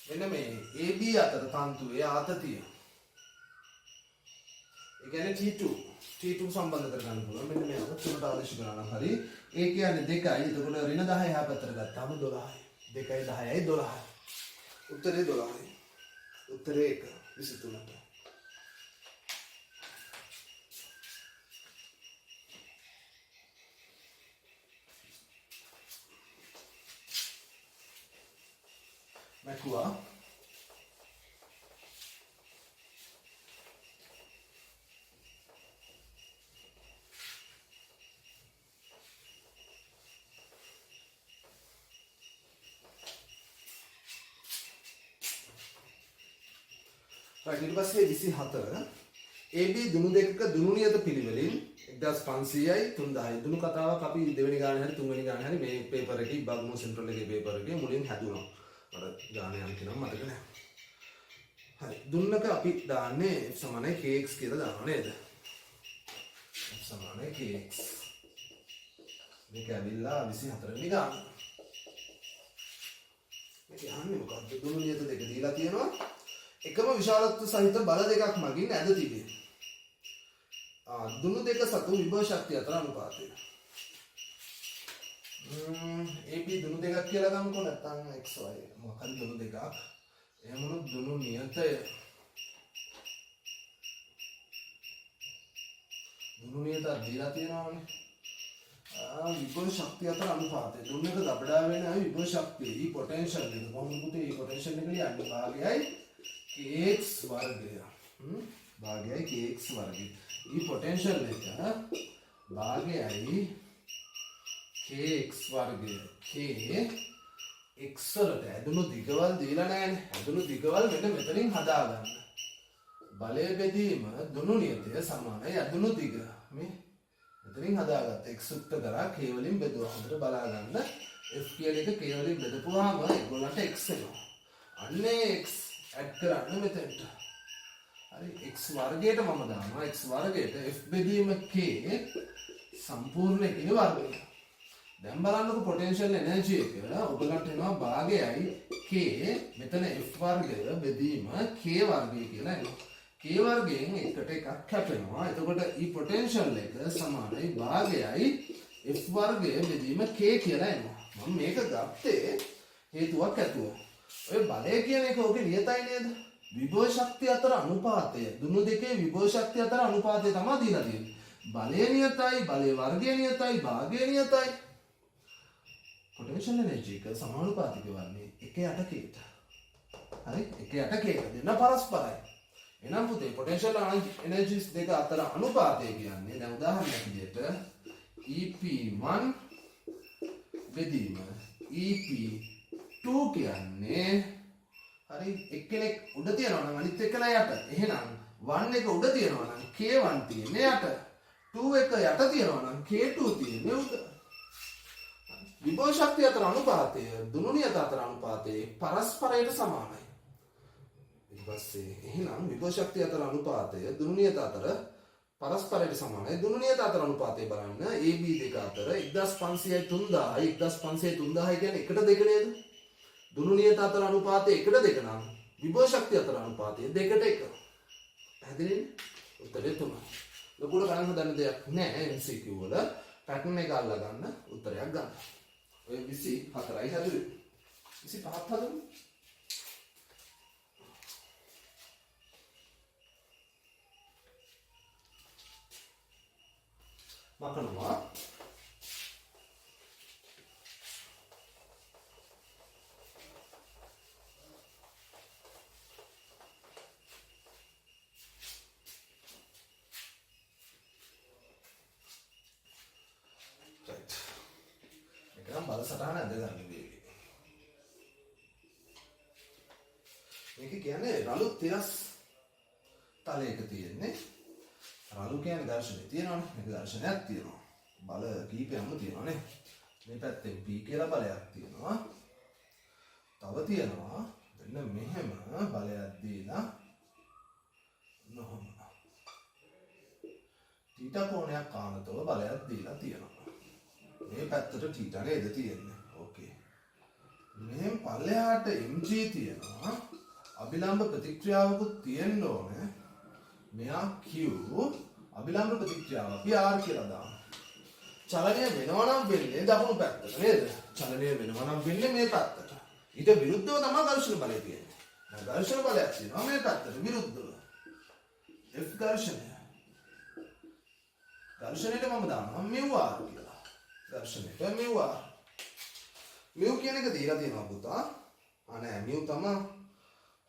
මෙන්න මේ AB අතර තන්තුවේ ආතතිය ඒ කියන්නේ T2 සම්බන්ධ කරගන්න පුළුවන් මෙන්න මේ තුනට ආදේශ කරනවා නම් හරි ඒ කියන්නේ 2යි එතකොට ඍණ 10 එහා පැත්තට ගත්තාම 12යි 2යි 10යි 12යි උත්තරේ 12යි උත්තරේ 1 23ට මැකුවා ඊට පස්සේ 24 AB දුනු දෙකක දුනු නියත පිළිවෙලින් 1500යි 3000යි දුනු කතාවක් අපි දෙවෙනි ගානේ හරි තුන්වෙනි ගානේ හරි මේ පේපර් එකේ බග්මෝ සෙන්ට්‍රල් එකේ පේපර් එකේ මුලින් හැදුණා. මට ගානේ යන්න කියනවා මතක නැහැ. හරි දුන්නක අපි දාන්නේ F සමානයි kx කියලා දානවා නේද? F සමානයි kx. මේක ඇවිල්ලා 24 වෙනි ගාන. මේක යන්නේ මොකද්ද? දුනු නියත දෙක දීලා තියෙනවා. එකම විශාලත්ව සහිත බල දෙකක් මගින් ඇද තිබේ. දුනු දෙක සතු විභව ශක්තිය අතර අනුපාතය. AB දුනු දෙකක් කියලා ගමුකෝ නැත්නම් XY මොකක් හරි දුනු දෙකක්. එහෙම වුණොත් දුනු නියතය දුනු නියත දීලා තියෙනවානේ. විභව ශක්තිය අතර අනුපාතය. දුන්නක ගබඩා වෙන විභව ශක්තිය. ඊ පොටෙන්ෂල් එක කොහොමද පුතේ ඊ පොටෙන්ෂල් එක ලියන්නේ භාගයයි kx වර්ගය භාගයයි kx වර්ගය ඊ පොටෙන්ෂල් එක භාගයයි kx වර්ගය k x වලට ඇදුණු දිගවල් දීලා නැහැනේ ඇදුණු දිගවල් මෙතනින් හදාගන්න බලය බෙදීම දුනු නියතය සමානයි ඇදුණු දිග මේ මෙතනින් හදාගත්ත x උක්ත කරා k වලින් බෙදුවා හොඳට බලා ගන්න f කියන එක k වලින් බෙදපුවාම ඒගොල්ලන්ට x එනවා අන්නේ x ඇඩ් කරන්න මෙතෙන්ට. හරි x වර්ගයට මම දානවා x වර්ගයට f බෙදීම k සම්පූර්ණ එකේ වර්ගය. දැන් බලන්නකො පොටෙන්ෂල් එනර්ජි එක ඔබලට එනවා භාගයයි k මෙතන f වර්ගය බෙදීම k වර්ගය කියලා එනවා. k වර්ගයෙන් එකට එකක් කැපෙනවා. එතකොට ඊ පොටෙන්ෂල් එක සමානයි භාගයයි f වර්ගය බෙදීම k කියලා එනවා. මම මේක ගත්තේ හේතුවක් ඇතුව. ඔය බලය කියන එක ඔගේ නියතයි නේද? විභව ශක්තිය අතර අනුපාතය. දුනු දෙකේ විභව ශක්තිය අතර අනුපාතය තමයි දීලා තියෙන්නේ. බලය නියතයි, බලය වර්ගය නියතයි, භාගය නියතයි. පොටෙන්ෂල් එනර්ජි එක සමානුපාතික වන්නේ 1/8කට. හරි? 1/8කට දෙන්න පරස්පරයි. එහෙනම් පුතේ පොටෙන්ෂල් එනර්ජිස් දෙක අතර අනුපාතය කියන්නේ දැන් උදාහරණයක් විදිහට EP1 බෙදීම EP2 කියන්නේ හරි එක්කෙනෙක් උඩ තියනවා නම් අනිත් එක්කෙනා යට. එහෙනම් 1 එක උඩ තියනවා නම් K1 තියෙන්නේ යට. 2 එක යට තියනවා නම් K2 තියෙන්නේ උඩ. විභව ශක්තිය අතර අනුපාතය දුනු නියත අතර අනුපාතය පරස්පරයට සමානයි. ඊට පස්සේ එහෙනම් විභව ශක්තිය අතර අනුපාතය දුනු නියත අතර පරස්පරයට සමානයි. දුනු නියත අතර අනුපාතය බලන්න AB දෙක අතර 1500යි 3000යි 1500යි 3000යි කියන්නේ එකට දෙක නේද? දුනු නියත අතර අනුපාතය එකට දෙක නම් විභව ශක්තිය අතර අනුපාතය දෙකට එක. පැහැදිලිද? උත්තරේ 3. ලොකුට ගණන් හදන්න දෙයක් නැහැ MCQ වල. පැටර්න් එක අල්ලා ගන්න උත්තරයක් ගන්න. ඔය 24යි හැදුවේ. 25ක් හදමු. මකනවා. බල සටහන ඇඳගන්න වේවි. මේක කියන්නේ රළු තිරස් තලයක තියෙන්නේ. රළු කියන්නේ දර්ශනය තියෙනවානේ. මේක දර්ශනයක් තියෙනවා. බල කීපයක්ම තියෙනවානේ. මේ පැත්තෙන් P කියලා බලයක් තියෙනවා. තව තියෙනවා මෙන්න මෙහෙම බලයක් දීලා නොහොම. තීටා කෝණයක් කාණතව බලයක් දීලා තියෙනවා. මේ පැත්තට θීටා නේද තියෙන්නේ. ඕකේ. මෙහෙන් පල්ලෙහාට mg තියෙනවා. අභිලම්බ ප්‍රතික්‍රියාවකුත් තියෙන්න ඕනේ. මෙයා q අභිලම්බ ප්‍රතික්‍රියාව අපි r කියලා දාමු. චලනය වෙනවා නම් වෙන්නේ දකුණු පැත්තට නේද? චලනය වෙනවා නම් වෙන්නේ මේ පැත්තට. ඊට විරුද්ධව තමයි ඝර්ෂණ බලය තියෙන්නේ. දැන් ඝර්ෂණ බලයක් තියෙනවා මේ පැත්තට විරුද්ධව. F ඝර්ෂණය. ඝර්ෂණයට මම දානවා μr කියලා. ඝර්ෂණයට μr. μ කියන එක දීලා තියෙනවා පුතා. නෑ μ තමයි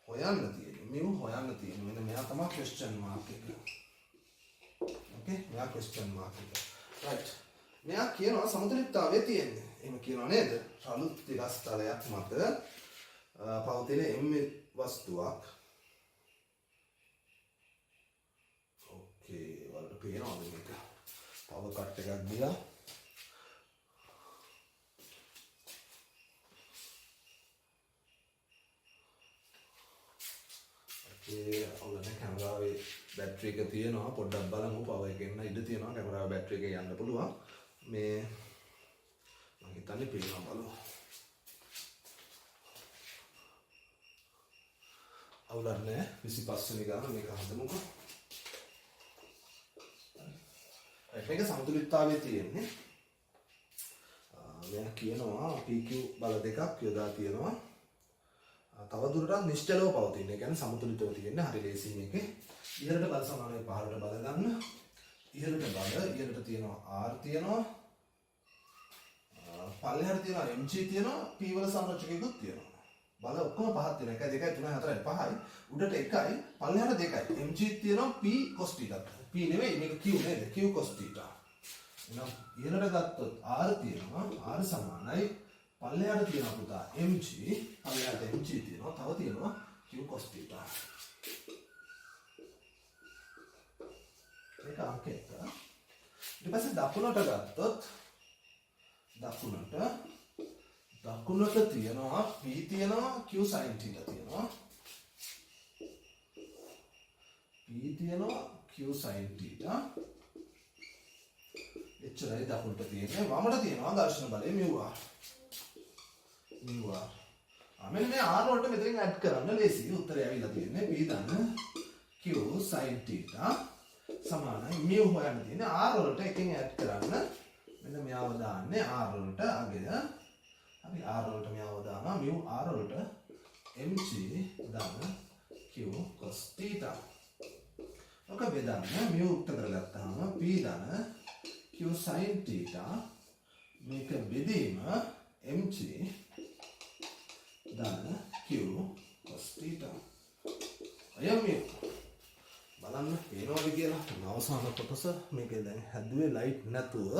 හොයන්න තියෙන්නේ. μ හොයන්න තියෙන්නේ. මෙන්න මෙයා තමයි question mark එක. ඕකේ? මෙයා question mark එක. right. මෙයා කියනවා සමතුලිතතාවය තියෙන්නේ. එහෙම කියනවා නේද? රළු තිරස් තලයක් මත පවතින m වස්තුවක්. ඕකේ. වලට පේනවද මේක? පවර් කට් එකක් දීලා ඔයගොල්ලෝ කැමරාවේ බැටරි එක තියෙනවා පොඩ්ඩක් බලමු පවර් එක එන්න ඉඩ තියෙනවා කැමරාවේ බැටරි එක යන්න පුළුවන් මේ මම හිතන්නේ පේනවා බලමු අවුලක් නැහැ 25 වෙනි ගාන මේක හදමුකෝ මේක සමතුලිතතාවයේ තියෙන්නේ මෙයා කියනවා PQ බල දෙකක් යොදා තියෙනවා තව දුරටත් නිශ්චලව පවතින. ඒ කියන්නේ සමතුලිතව තියෙන්නේ හරි ලේසි මේකේ. ඉහළට බල සමානයි පහළට බල ගන්න. ඉහළට ඉහළට තියෙනවා R තියෙනවා. පල්ලෙහාට තියෙනවා mg තියෙනවා. p වල සංරචකයකුත් තියෙනවා. බල ඔක්කොම පහක් තියෙනවා. 1 2 3 4 5යි. උඩට 1යි. පල්ලෙහාට 2යි. mg තියෙනවා p cos θ. p නෙවෙයි මේක q නේද? q cos θ. එහෙනම් ඉහළට ගත්තොත් R තියෙනවා. R සමානයි පල්ලෙහාට තියෙනවා පුතා mg පල්ලෙහාට mg තියෙනවා තව තියෙනවා q cos θ මේක අංක 1 ඊට පස්සේ දකුණට ගත්තොත් දකුණට තියෙනවා p තියෙනවා q sin θ තියෙනවා p තියෙනවා q sin θ එච්චරයි දකුණට තියෙන්නේ වමට තියෙනවා ඝර්ෂණ බලය μr මෙන්න මේ r වලට මෙතනින් ඇඩ් කරන්න ලේසි උත්තරය ඇවිල්ලා තියෙන්නේ p දන්න q sin θ සමානයි μ හොයන්න තියෙන්නේ r වලට එකෙන් ඇඩ් කරන්න මෙන්න මෙයාව දාන්නේ r වලට අගය අපි r වලට මෙයාව දානවා μ r වලට mg දාන q cos θ ඔක බෙදන්න μ උක්ත කරගත්තාම p දන q sin θ මේක බෙදීම mg දන q cos θ අයම බලන්න පේනවද කියලා අවසාන කොටස මේක දැන් හැදුවේ ලයිට් නැතුව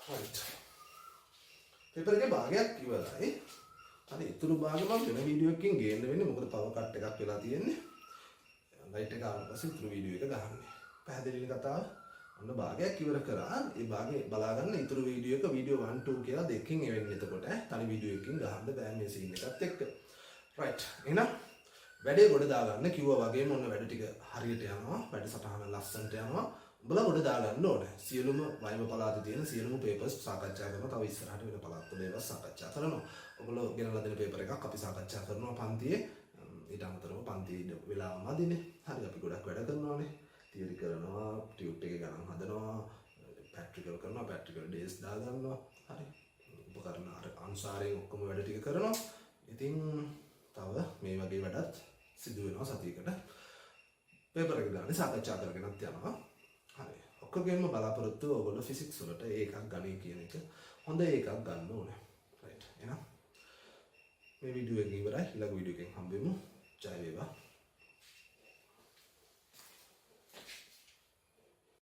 right පේපර් එකේ භාගයක් ඉවරයි අර ඉතුරු භාගෙ මම වෙන වීඩියෝ එකකින් ගේන්න වෙන්නේ මොකද පවර් කට් එකක් වෙලා තියෙන්නේ ලයිට් එක ආවට පස්සේ ඉතුරු වීඩියෝ එක ගහන්නේ පැහැදිලිද කතාව ඔන්න භාගයක් ඉවර කරා. ඒ භාගේ බලා ගන්න ඊතුරු වීඩියෝ එක වීඩියෝ 1 2 කියලා දෙකකින් එවෙන්නේ. එතකොට තනි වීඩියෝ එකකින් ගහන්න බෑ මේ සීන් එකත් එක්ක. රයිට්. එහෙනම් වැඩේ ගොඩ දාගන්න කිව්වා වගේම ඔන්න වැඩ ටික හරියට යනවා. වැඩ සටහන ලස්සනට යනවා. උඹලා ගොඩ දාගන්න ඕනේ. සියලුම වයිම පළාතේ තියෙන සියලුම පේපර්ස් සාකච්ඡා කරනවා. තව ඉස්සරහට වෙන පළාත්වල ඒවා සාකච්ඡා කරනවා. ඔයගොල්ලෝ ගෙනලා දෙන පේපර් එකක් අපි සාකච්ඡා කරනවා පන්තියේ. ඊට අමතරව පන්තියේ වෙලාව මදිනේ. හරි අපි ගොඩක් වැඩ කරනවානේ. තියරි කරනවා, ටියුට් එකේ ගණන් හදනවා, ප්‍රැක්ටිකල් කරනවා, ප්‍රැක්ටිකල් ඩේස් දාගන්නවා. හරි. උපකරණ අනුසාරයෙන් ඔක්කොම වැඩ ටික කරනවා. ඉතින් තව මේ වගේ වැඩත් සිදු වෙනවා සතියකට. පේපර් එක ගන්න සාකච්ඡා කරගෙනත් යනවා. හරි. ඔක්කොගෙම බලාපොරොත්තු ඔයගොල්ලෝ ෆිසික්ස් වලට ඒකක් ගණේ කියන එක හොඳ ඒකක් ගන්න ඕනේ. රයිට්. එහෙනම් මේ වීඩියෝ එක ඉවරයි. ඊළඟ වීඩියෝ එකෙන් හම්බෙමු. ජය වේවා.